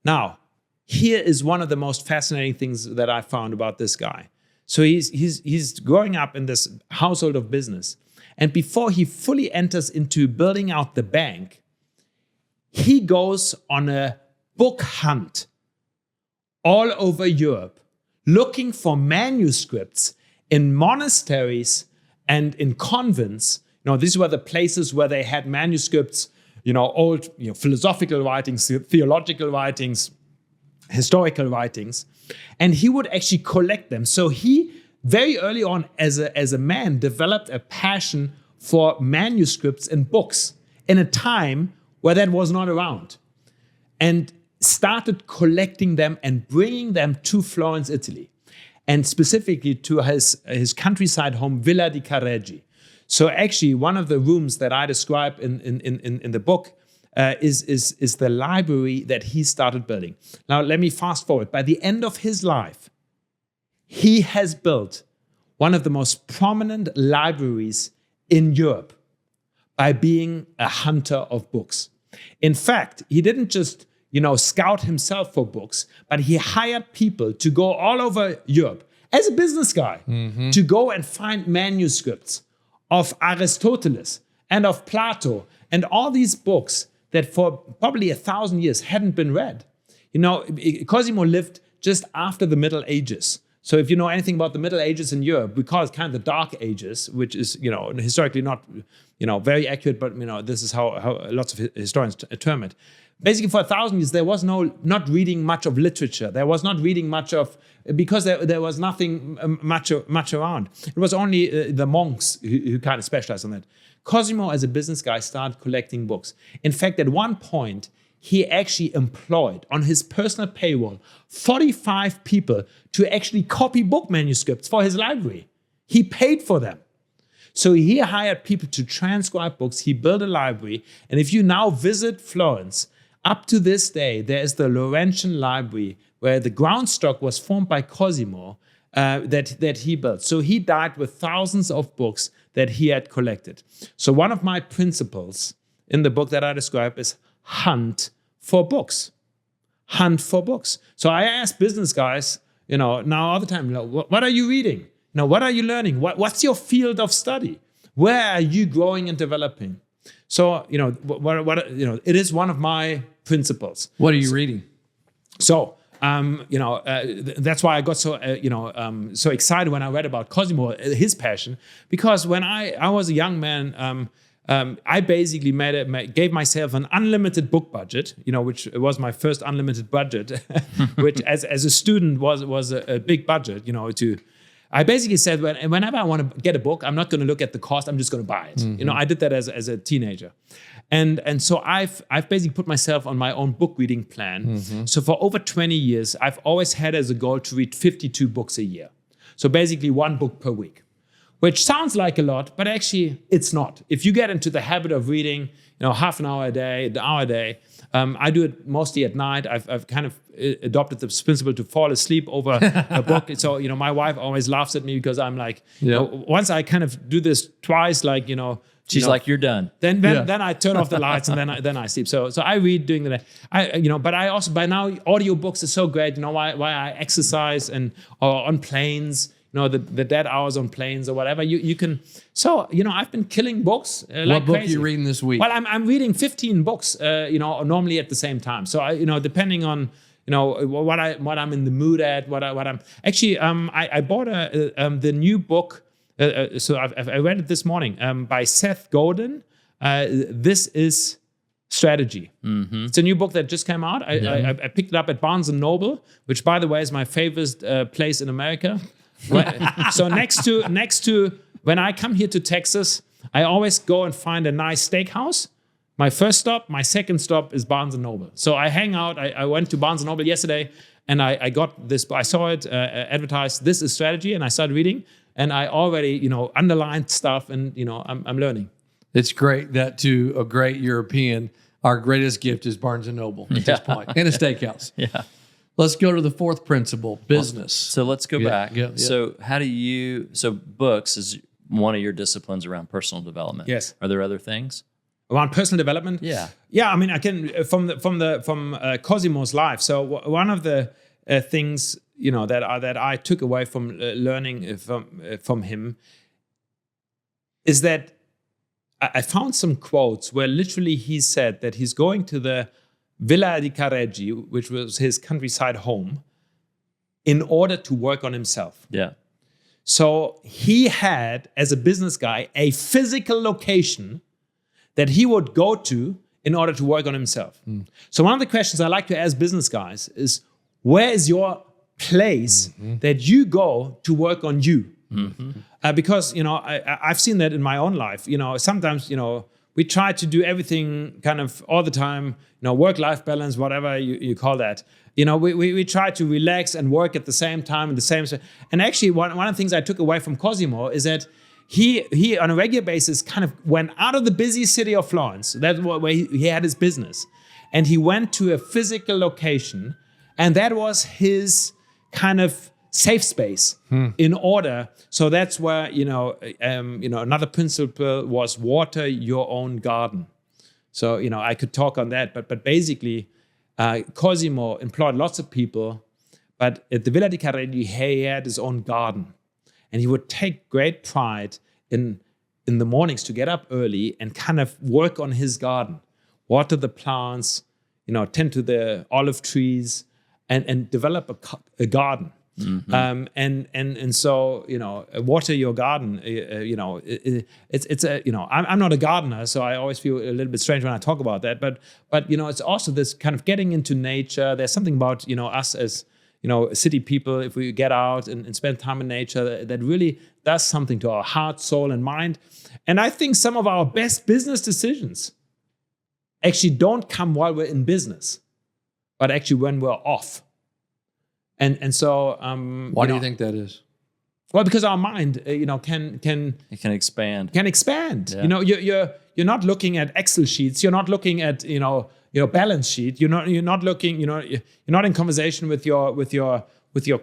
Now, here is one of the most fascinating things that I found about this guy. So he's growing up in this household of business, and before he fully enters into building out the bank, he goes on a book hunt all over Europe, looking for manuscripts in monasteries and in convents. These were the places where they had manuscripts, old philosophical writings, theological writings, historical writings, and he would actually collect them. So he, very early on as a man, developed a passion for manuscripts and books in a time where that was not around, and started collecting them and bringing them to Florence, Italy, and specifically to his countryside home, Villa di Careggi. So actually, one of the rooms that I describe in the book is the library that he started building. Now, let me fast forward. By the end of his life, he has built one of the most prominent libraries in Europe by being a hunter of books. In fact, he didn't just scout himself for books, but he hired people to go all over Europe as a business guy to go and find manuscripts of Aristotle and of Plato and all these books that for probably 1,000 years hadn't been read. Cosimo lived just after the Middle Ages. So if you know anything about the Middle Ages in Europe, we call it kind of the Dark Ages, which is, historically not, very accurate, but, this is how lots of historians term it. Basically, for 1,000 years, there was not reading much of literature. There was not reading much of, because there was nothing much around. It was only the monks who kind of specialized on that. Cosimo, as a business guy, started collecting books. In fact, at one point, he actually employed on his personal payroll 45 people to actually copy book manuscripts for his library. He paid for them. So he hired people to transcribe books. He built a library. And if you now visit Florence, up to this day, there is the Laurentian Library, where the ground stock was formed by Cosimo that he built. So he died with thousands of books that he had collected. So one of my principles in the book that I describe is hunt for books. Hunt for books. So I ask business guys, now all the time, what are you reading? What are you learning? What's your field of study? Where are you growing and developing? So, it is one of my principles. What are you reading? So, that's why I got so excited when I read about Cosimo, his passion, because when I was a young man, I basically gave myself an unlimited book budget, which was my first unlimited budget, which as a student was a big budget, I basically said, whenever I want to get a book, I'm not going to look at the cost. I'm just going to buy it. You know, I did that as a teenager. And so I've basically put myself on my own book reading plan. So for over 20 years, I've always had as a goal to read 52 books a year. So basically 1 book per week, which sounds like a lot, but actually it's not. If you get into the habit of reading, you know, half an hour a day, an hour a day, I do it mostly at night. I've kind of adopted this principle to fall asleep over a book. So, you know, my wife always laughs at me because I'm like, you know, once I kind of do this twice, like, you know, she's like, you're done. Then I turn off the lights and then I sleep. So I read during the day. But I also, by now, audiobooks are so great. You know, why I exercise or on planes. You know, the dead hours on planes or whatever. You can. So, you know, I've been killing books what book are you reading this week? Well, I'm reading 15 books. You know, normally at the same time. So you know, depending on, you know, what I'm in the mood at, what I'm actually. I bought the new book. So I read it this morning by Seth Godin. This is Strategy. It's a new book that just came out. I picked it up at Barnes & Noble, which, by the way, is my favorite place in America. So next to when I come here to Texas, I always go and find a nice steakhouse. My first stop, my second stop is Barnes & Noble. So I hang out. I went to Barnes & Noble yesterday, and I got this. I saw it advertised. This is Strategy, and I started reading. And I already, you know, underlined stuff, and you know, I'm learning. It's great that to a great European, our greatest gift is Barnes & Noble at this point, and a steakhouse. Yeah. Let's go to the 4th principle, business. So let's go back. So so books is one of your disciplines around personal development. Yes. Are there other things? Around personal development? Yeah. Yeah, I mean, I can, from Cosimo's life. So one of the things, you know, that I took away from learning from him is that I found some quotes where literally he said that he's going to the Villa di Careggi, which was his countryside home, in order to work on himself. Yeah. So he had, as a business guy, a physical location that he would go to in order to work on himself. So one of the questions I like to ask business guys is, where is your place that you go to work on you? Because, you know, I've seen that in my own life. You know, sometimes, you know, we try to do everything kind of all the time, you know, work-life balance, whatever you call that. You know, we try to relax and work at the same time in the same. And actually, one of the things I took away from Cosimo is that he on a regular basis kind of went out of the busy city of Florence. That's where he had his business. And he went to a physical location, and that was his kind of safe space in order. So that's where, you know, another principle was water your own garden. So, you know, I could talk on that, but basically, Cosimo employed lots of people, but at the Villa di Careggi, he had his own garden. And he would take great pride in the mornings to get up early and kind of work on his garden, water the plants, you know, tend to the olive trees, and develop a garden. And so, you know, water your garden. You know, it's a, you know, I'm not a gardener, so I always feel a little bit strange when I talk about that. But you know, it's also this kind of getting into nature. There's something about, you know, us as, you know, city people, if we get out and spend time in nature, that really does something to our heart, soul, and mind. And I think some of our best business decisions actually don't come while we're in business, but actually when we're off. And so, why do you think that is? Well, because our mind, you know, can expand. Can expand. Yeah. You know, you're not looking at Excel sheets. You're not looking at, you know, your balance sheet. You're not looking. You know, you're not in conversation with your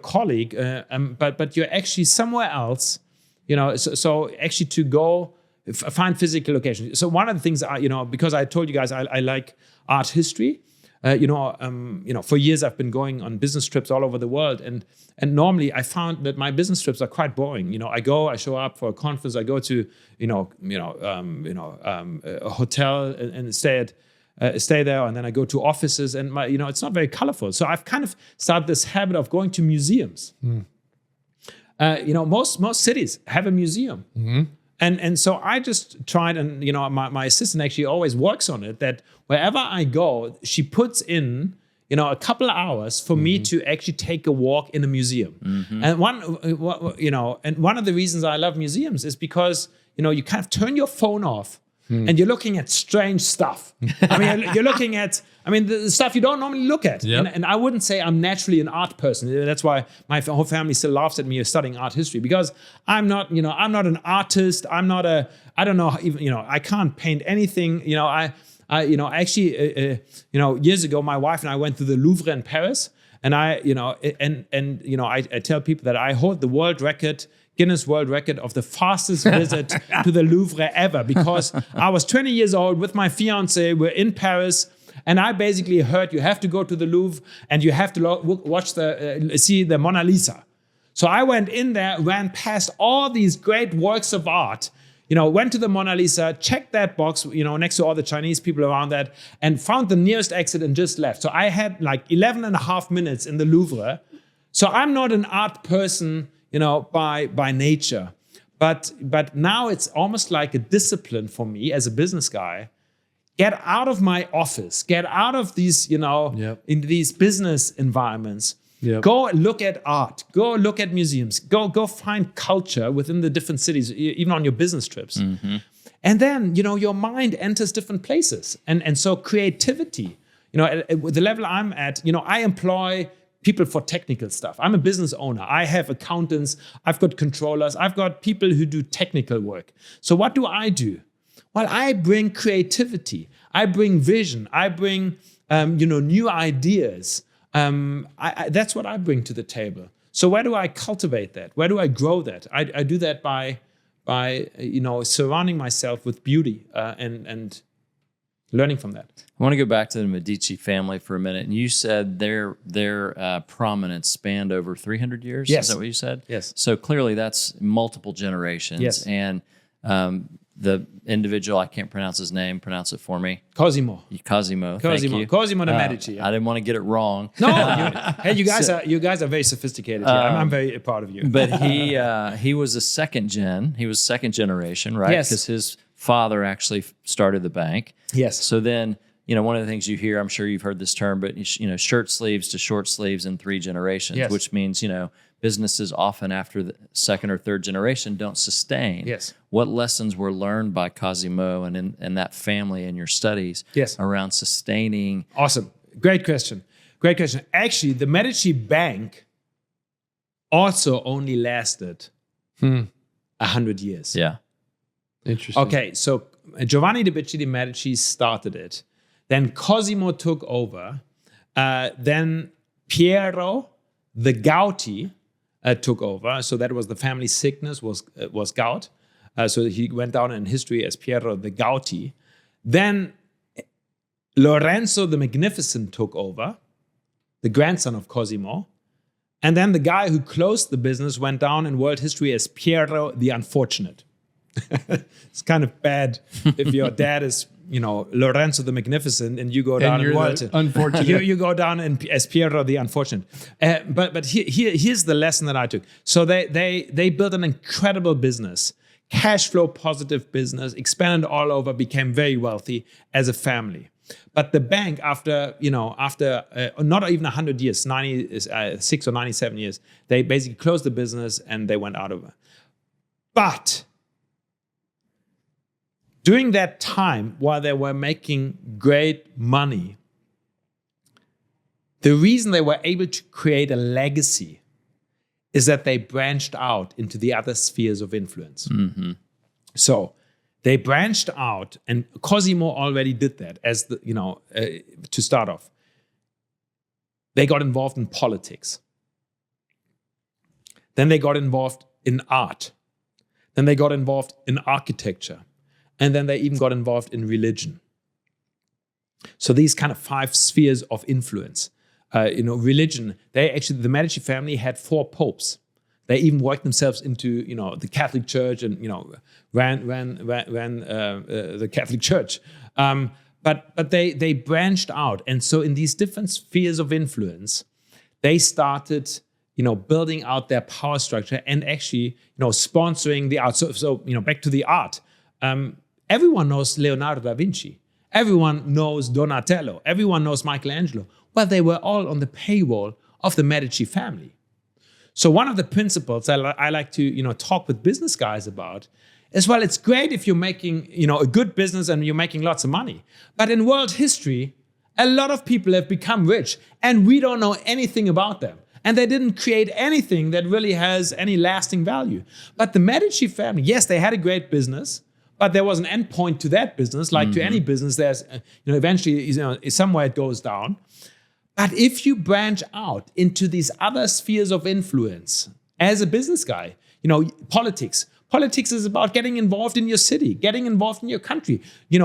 colleague. But you're actually somewhere else. You know, so actually to go find physical location. So one of the things, you know, because I told you guys I like art history. You know, for years I've been going on business trips all over the world, and normally I found that my business trips are quite boring. You know, I show up for a conference, I go to a hotel and stay there, and then I go to offices, and you know, it's not very colorful. So I've kind of started this habit of going to museums. You know, most cities have a museum. And so I just tried, and you know, my assistant actually always works on it, that wherever I go, she puts in, a couple of hours for me to actually take a walk in a museum. And one of the reasons I love museums is because, you kind of turn your phone off and you're looking at strange stuff. I mean, you're looking at, the stuff you don't normally look at. Yep. And I wouldn't say I'm naturally an art person. That's why my whole family still laughs at me studying art history, because I'm not an artist. I don't know, even, I can't paint anything. Years ago, my wife and I went to the Louvre in Paris, and I tell people that I hold the Guinness World Record of the fastest visit to the Louvre ever, because I was 20 years old with my fiance. We're in Paris, and I basically heard you have to go to the Louvre and you have to see the Mona Lisa. So I went in there, ran past all these great works of art, went to the Mona Lisa, checked that box, next to all the Chinese people around that, and found the nearest exit and just left. So I had like 11 and a half minutes in the Louvre. So I'm not an art person, by nature. But now it's almost like a discipline for me as a business guy. Get out of my office, get out of these, in these business environments. Yep. Go look at art. Go look at museums. Go find culture within the different cities, even on your business trips. And then, your mind enters different places. And so creativity, at the level I'm at, I employ people for technical stuff. I'm a business owner. I have accountants. I've got controllers. I've got people who do technical work. So what do? Well, I bring creativity. I bring vision. I bring, new ideas. That's what I bring to the table. So where do I cultivate that? Where do I grow that? I do that by surrounding myself with beauty and learning from that. I want to go back to the Medici family for a minute. And you said their prominence spanned over 300 years? Yes. Is that what you said? Yes. So clearly that's multiple generations. Yes. And the individual, I can't pronounce his name. Pronounce it for me. Cosimo. Thank you. Cosimo de Medici. I didn't want to get it wrong. No, you guys are very sophisticated here. I'm very proud of you. But he was a second gen. He was second generation, right? Yes. Because his father actually started the bank. Yes. So then, one of the things you hear, I'm sure you've heard this term, but shirt sleeves to short sleeves in 3 generations, yes. which means businesses often after the second or third generation don't sustain. Yes. What lessons were learned by Cosimo and that family in your studies around sustaining? Awesome. Great question. Actually, the Medici Bank also only lasted 100 years. Yeah. Interesting. Okay, so Giovanni de Medici started it. Then Cosimo took over. Then Piero the Gouty took over. So that was the family sickness was gout. So he went down in history as Piero the Gouty. Then Lorenzo the Magnificent took over, the grandson of Cosimo. And then the guy who closed the business went down in world history as Piero the Unfortunate. It's kind of bad if your dad is, Lorenzo the Magnificent, and you go down in world. Unfortunate. you go down as Piero the Unfortunate. But here's the lesson that I took. So they built an incredible business, cash flow positive business, expanded all over, became very wealthy as a family. But the bank, after not even 100 years, 96 or 97 years, they basically closed the business and they went out of it. But during that time, while they were making great money, the reason they were able to create a legacy is that they branched out into the other spheres of influence. Mm-hmm. So they branched out, and Cosimo already did that as to start off. They got involved in politics. Then they got involved in art. Then they got involved in architecture. And then they even got involved in religion. So these kind of 5 spheres of influence. Religion, the Medici family had 4 popes. They even worked themselves into, the Catholic Church and, ran the Catholic Church. But they branched out. And so in these different spheres of influence, they started, building out their power structure and actually, sponsoring the art. So back to the art. Everyone knows Leonardo da Vinci. Everyone knows Donatello. Everyone knows Michelangelo. Well, they were all on the payroll of the Medici family. So one of the principles I like to, talk with business guys about is, well, it's great if you're making, a good business and you're making lots of money. But in world history, a lot of people have become rich and we don't know anything about them. And they didn't create anything that really has any lasting value. But the Medici family, yes, they had a great business, but there was an end point to that business. Like to any business, there's, eventually, somewhere it goes down. But if you branch out into these other spheres of influence as a business guy, politics. Politics is about getting involved in your city, getting involved in your country.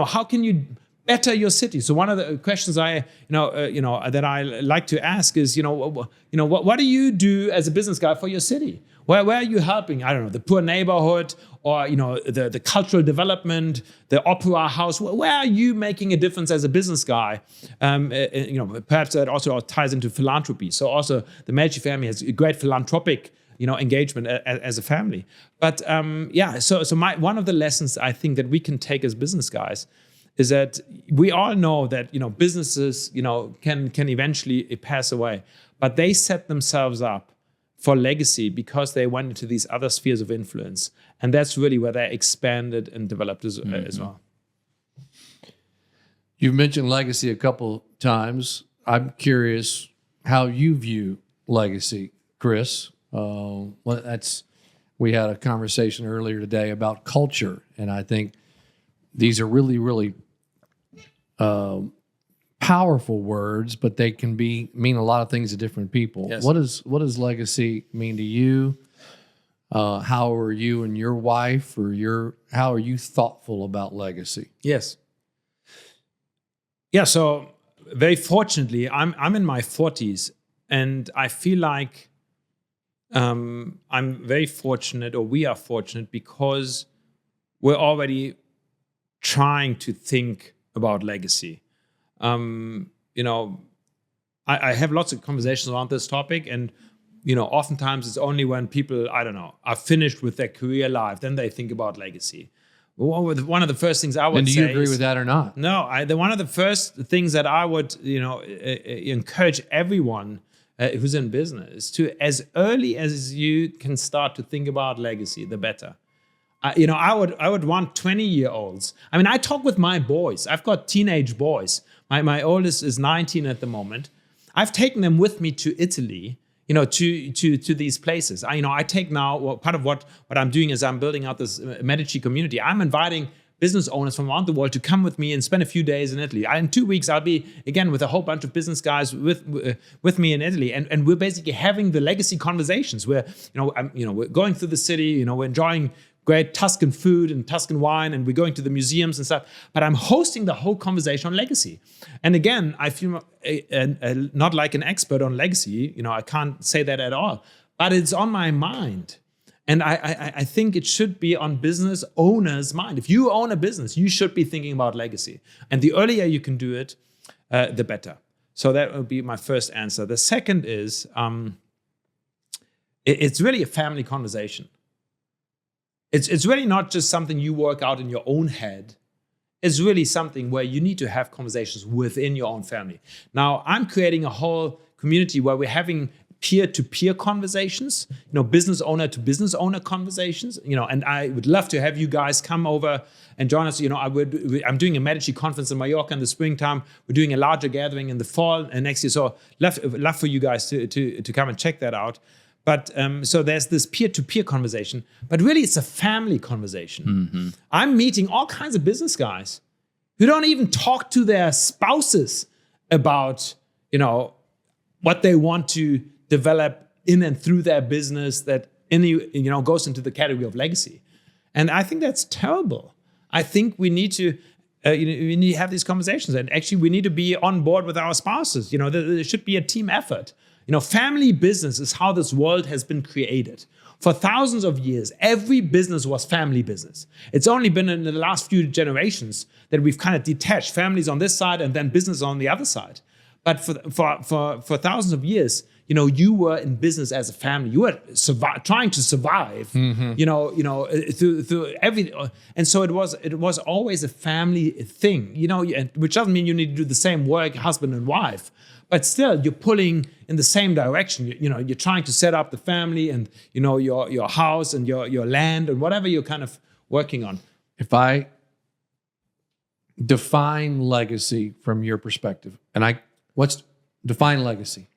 How can you better your city? So one of the questions that I like to ask is, what do you do as a business guy for your city? Where are you helping? I don't know, the poor neighborhood, or the cultural development, the opera house. Where are you making a difference as a business guy? Perhaps that also ties into philanthropy. So also the Medici family has a great philanthropic engagement as a family. But one of the lessons I think that we can take as business guys is that we all know that businesses can eventually pass away, but they set themselves up for legacy because they went into these other spheres of influence, and that's really where they expanded and developed as well. You've mentioned legacy a couple times. I'm curious how you view legacy, Cris. We had a conversation earlier today about culture, and I think these are really, really powerful words, but they can mean a lot of things to different people. Yes. What does legacy mean to you? How are you and your wife, how are you thoughtful about legacy? Yes. Yeah. So very fortunately, I'm in my 40s, and I feel like I'm very fortunate, or we are fortunate, because we're already trying to think about legacy. I have lots of conversations around this topic, and oftentimes it's only when people, are finished with their career life, then they think about legacy. One of the first things I would say. And do you agree with that or not? No, one of the first things that I would, encourage everyone who's in business to, as early as you can start to think about legacy, the better. I would want 20-year-olds. I talk with my boys. I've got teenage boys. My oldest is 19 at the moment. I've taken them with me to Italy, to these places. I take now, part of what I'm doing is I'm building out this Medici community. I'm inviting business owners from around the world to come with me and spend a few days in Italy. In 2 weeks, I'll be, again, with a whole bunch of business guys with me in Italy. And we're basically having the legacy conversations where, we're going through the city, we're enjoying great Tuscan food and Tuscan wine, and we're going to the museums and stuff. But I'm hosting the whole conversation on legacy. And again, I feel not like an expert on legacy. I can't say that at all. But it's on my mind. And I think it should be on business owners' mind. If you own a business, you should be thinking about legacy. And the earlier you can do it, the better. So that would be my first answer. The second is, it's really a family conversation. It's really not just something you work out in your own head. It's really something where you need to have conversations within your own family. Now, I'm creating a whole community where we're having peer-to-peer conversations, business owner to business owner conversations, and I would love to have you guys come over and join us. I'm doing a Medici conference in Mallorca in the springtime. We're doing a larger gathering in the fall and next year. So love for you guys to come and check that out. But so there's this peer-to-peer conversation, but really it's a family conversation. Mm-hmm. I'm meeting all kinds of business guys who don't even talk to their spouses about, what they want to develop in and through their business that goes into the category of legacy. And I think that's terrible. I think we need to we need to have these conversations, and actually we need to be on board with our spouses. There should be a team effort. Family business is how this world has been created. For thousands of years, every business was family business. It's only been in the last few generations that we've kind of detached families on this side and then business on the other side. But for thousands of years, you were in business as a family. You were trying to survive, through every, and so it was always a family thing, which doesn't mean you need to do the same work, husband and wife, but still you're pulling in the same direction. You're trying to set up the family and, your house and your land and whatever you're kind of working on. If I define legacy from your perspective, what's define legacy?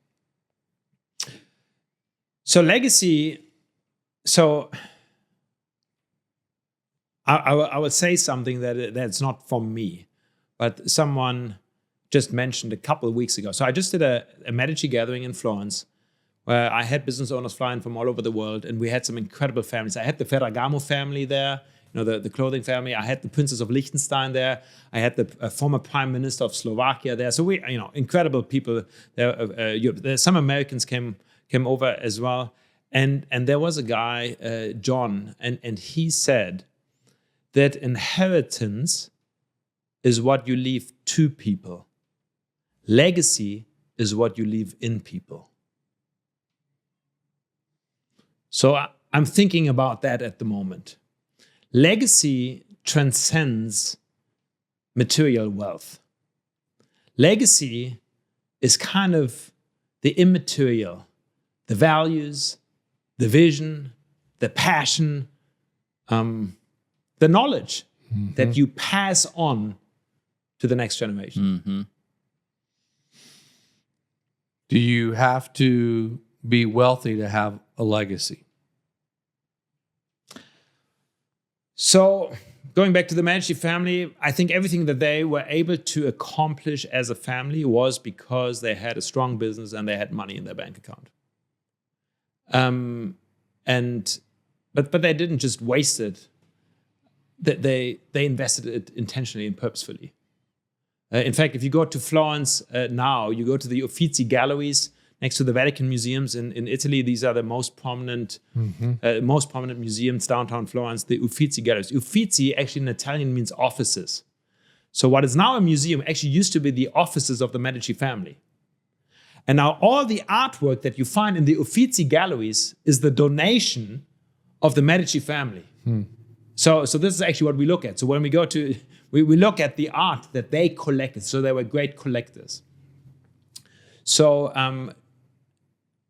So legacy, I would say something that's not from me, but someone just mentioned a couple of weeks ago. So I just did a Medici gathering in Florence where I had business owners flying from all over the world, and we had some incredible families. I had the Ferragamo family there, the clothing family. I had the Princess of Liechtenstein there. I had the former Prime Minister of Slovakia there. So we, incredible people there. Some Americans came over as well. And there was a guy, John, and he said that inheritance is what you leave to people. Legacy is what you leave in people. So I'm thinking about that at the moment. Legacy transcends material wealth. Legacy is kind of the immaterial, the values, the vision, the passion, the knowledge that you pass on to the next generation. Do you have to be wealthy to have a legacy? So going back to the Medici family, I think everything that they were able to accomplish as a family was because they had a strong business and they had money in their bank account. But they didn't just waste it. They invested it intentionally and purposefully. In fact, if you go to Florence now, you go to the Uffizi galleries next to the Vatican museums in Italy. These are the most prominent museums downtown Florence, the Uffizi galleries. Uffizi actually in Italian means offices. So what is now a museum actually used to be the offices of the Medici family. And now all the artwork that you find in the Uffizi galleries is the donation of the Medici family. So this is actually what we look at. So when we go to, we look at the art that they collected. So they were great collectors. So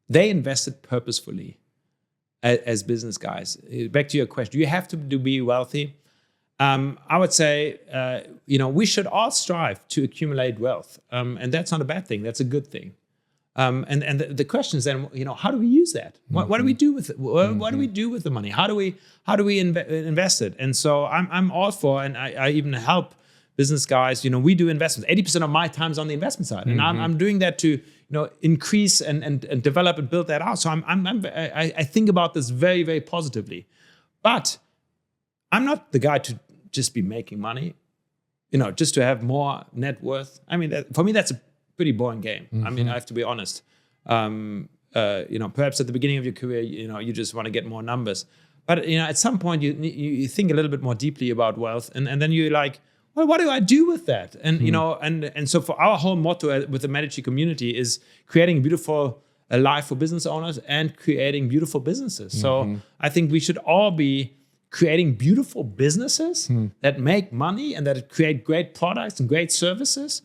they invested purposefully as business guys. Back to your question, do you have to be wealthy? I would say, we should all strive to accumulate wealth. And that's not a bad thing. That's a good thing. And the question is then, how do we use that? What do we do with it? What do we do with the money? How do we invest it? And so I'm all for, and I even help business guys. We do investments. 80% of my time is on the investment side, and I'm doing that to increase and develop and build that out. So I think about this very, very positively, but I'm not the guy to just be making money, just to have more net worth. I mean, for me, that's a pretty boring game. I mean, I have to be honest. Perhaps at the beginning of your career, you just want to get more numbers. But at some point, you think a little bit more deeply about wealth, and then you're like, well, what do I do with that? And and so for our whole motto with the Medici community is creating a beautiful life for business owners and creating beautiful businesses. So I think we should all be creating beautiful businesses that make money and that create great products and great services.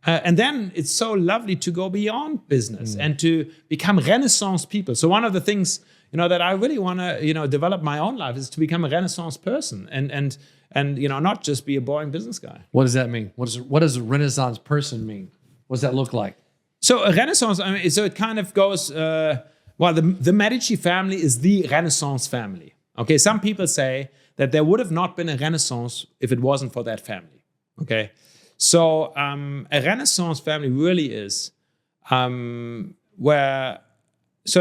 And then it's so lovely to go beyond business and to become Renaissance people. So one of the things that I really want to develop my own life is to become a Renaissance person and not just be a boring business guy. What does that mean? What does a Renaissance person mean? What does that look like? So a Renaissance, so it kind of goes. The Medici family is the Renaissance family. Okay, some people say that there would have not been a Renaissance if it wasn't for that family. Okay. So a Renaissance family really is so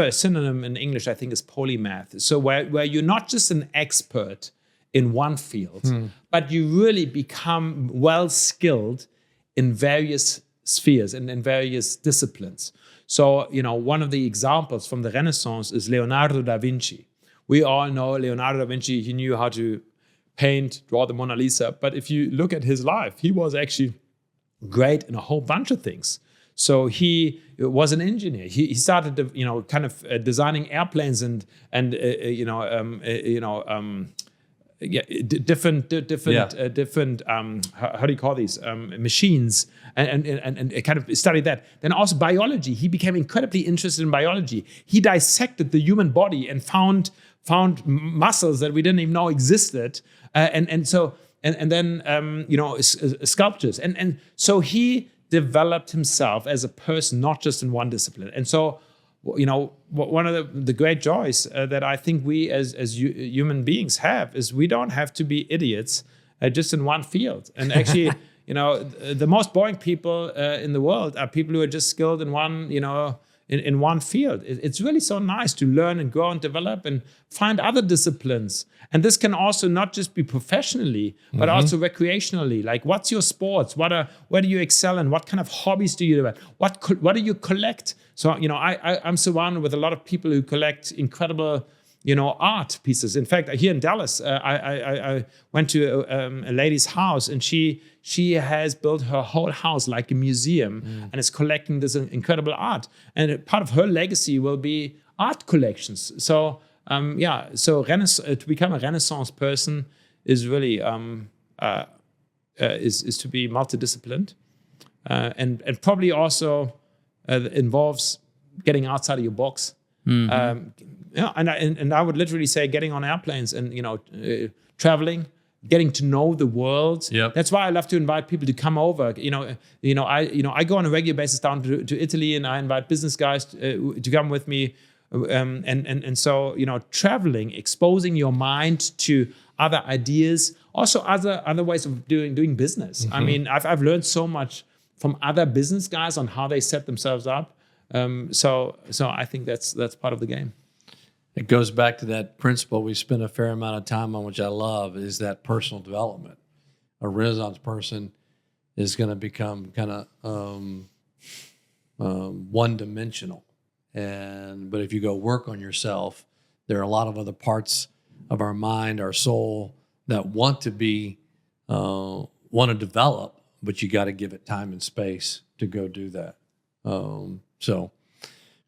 a synonym in English, I think, is polymath. So where you're not just an expert in one field, but you really become well-skilled in various spheres and in various disciplines. So, one of the examples from the Renaissance is Leonardo da Vinci. We all know Leonardo da Vinci, he knew how to paint, draw the Mona Lisa. But if you look at his life, he was actually great in a whole bunch of things. So he was an engineer. He started, designing airplanes and different how do you call these machines and kind of studied that. Then also biology. He became incredibly interested in biology. He dissected the human body and found muscles that we didn't even know existed, and then sculptures, and so he developed himself as a person, not just in one discipline. And so, one of the great joys that I think we as human beings have is we don't have to be idiots just in one field. And actually, the most boring people in the world are people who are just skilled in one, in one field. It's really so nice to learn and grow and develop and find other disciplines. And this can also not just be professionally, but also recreationally. Like, what's your sports? Where do you excel in? What kind of hobbies do you develop? What do you collect? So, I'm surrounded with a lot of people who collect incredible, art pieces. In fact, here in Dallas, I went to a lady's house, and she has built her whole house like a museum and is collecting this incredible art. And part of her legacy will be art collections. So, to become a Renaissance person is really is to be multidisciplined, and probably also involves getting outside of your box. And I would literally say getting on airplanes and traveling, getting to know the world. Yep. That's why I love to invite people to come over. I go on a regular basis down to Italy, and I invite business guys to come with me. And so traveling, exposing your mind to other ideas, also other ways of doing business. I mean, I've learned so much from other business guys on how they set themselves up. So I think that's part of the game. It goes back to that principle we spend a fair amount of time on, which I love, is that personal development. A Renaissance person is going to become kind of one-dimensional. But if you go work on yourself, there are a lot of other parts of our mind, our soul, that want to develop, but you got to give it time and space to go do that. So,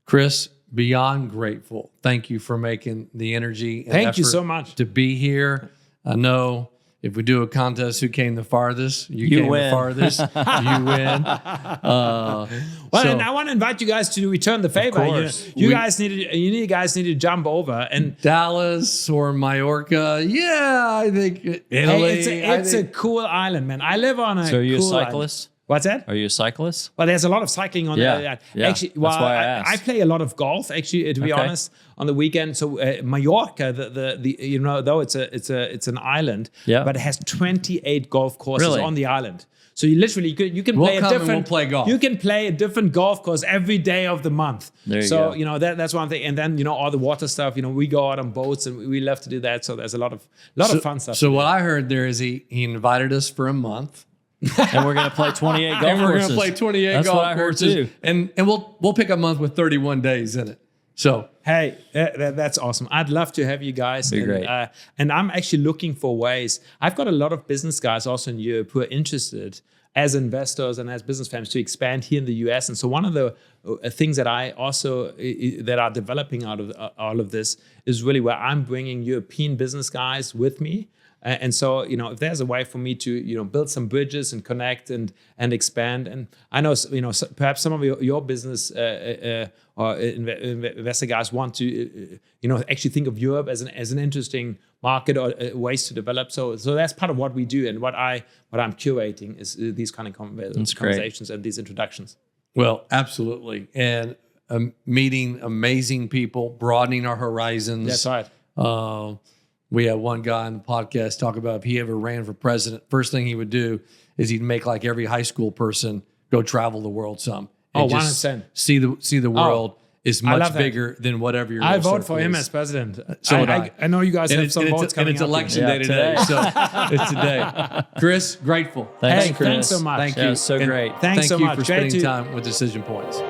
Cris, beyond grateful. Thank you for making the energy and Thank you effort so much to be here. I know if we do a contest, who came the farthest? You came win. the farthest. You win. And I want to invite you guys to return the favor. Of course. You guys need to jump over and Dallas or Mallorca. Yeah, I think Italy. It's a cool island, man. I live on a. So are you cool a cyclist? Island. What's that? Are you a cyclist? Well, there's a lot of cycling on there. Yeah. Actually, That's why I asked. I play a lot of golf. Actually, to be honest, on the weekend. So Mallorca, though it's an island, but it has 28 golf courses on the island. So you literally you can play we'll play golf. You can play a different golf course every day of the month. There you go. That's one thing. And then all the water stuff. We go out on boats and we love to do that. So there's a lot of fun stuff. So what I heard there is he invited us for a month. And we're going to play 28 golf courses. And we're going to play 28 That's golf what I heard courses. Too. And we'll pick a month with 31 days in it. So hey, that's awesome. I'd love to have you guys. Be great. And I'm actually looking for ways. I've got a lot of business guys also in Europe who are interested as investors and as business families to expand here in the US. And so one of the things that I also that are developing out of all of this is really where I'm bringing European business guys with me. And so, if there's a way for me to, build some bridges and connect and expand, and I know, perhaps some of your business or investor guys want to, actually think of Europe as an interesting market or ways to develop. So that's part of what we do, and what I'm curating is these kind of conversations and these introductions. Well, absolutely, and meeting amazing people, broadening our horizons. That's right. We had one guy on the podcast talk about if he ever ran for president, first thing he would do is he'd make like every high school person go travel the world some. And 100%. See the world is much bigger than whatever your I vote for him as president. So I know you guys have some votes coming up. And it's election day today. So it's today. Chris, grateful. Thanks, Chris. Thanks so much. Thank you. So great. Thanks so much. Thank you for spending time with Decision Points.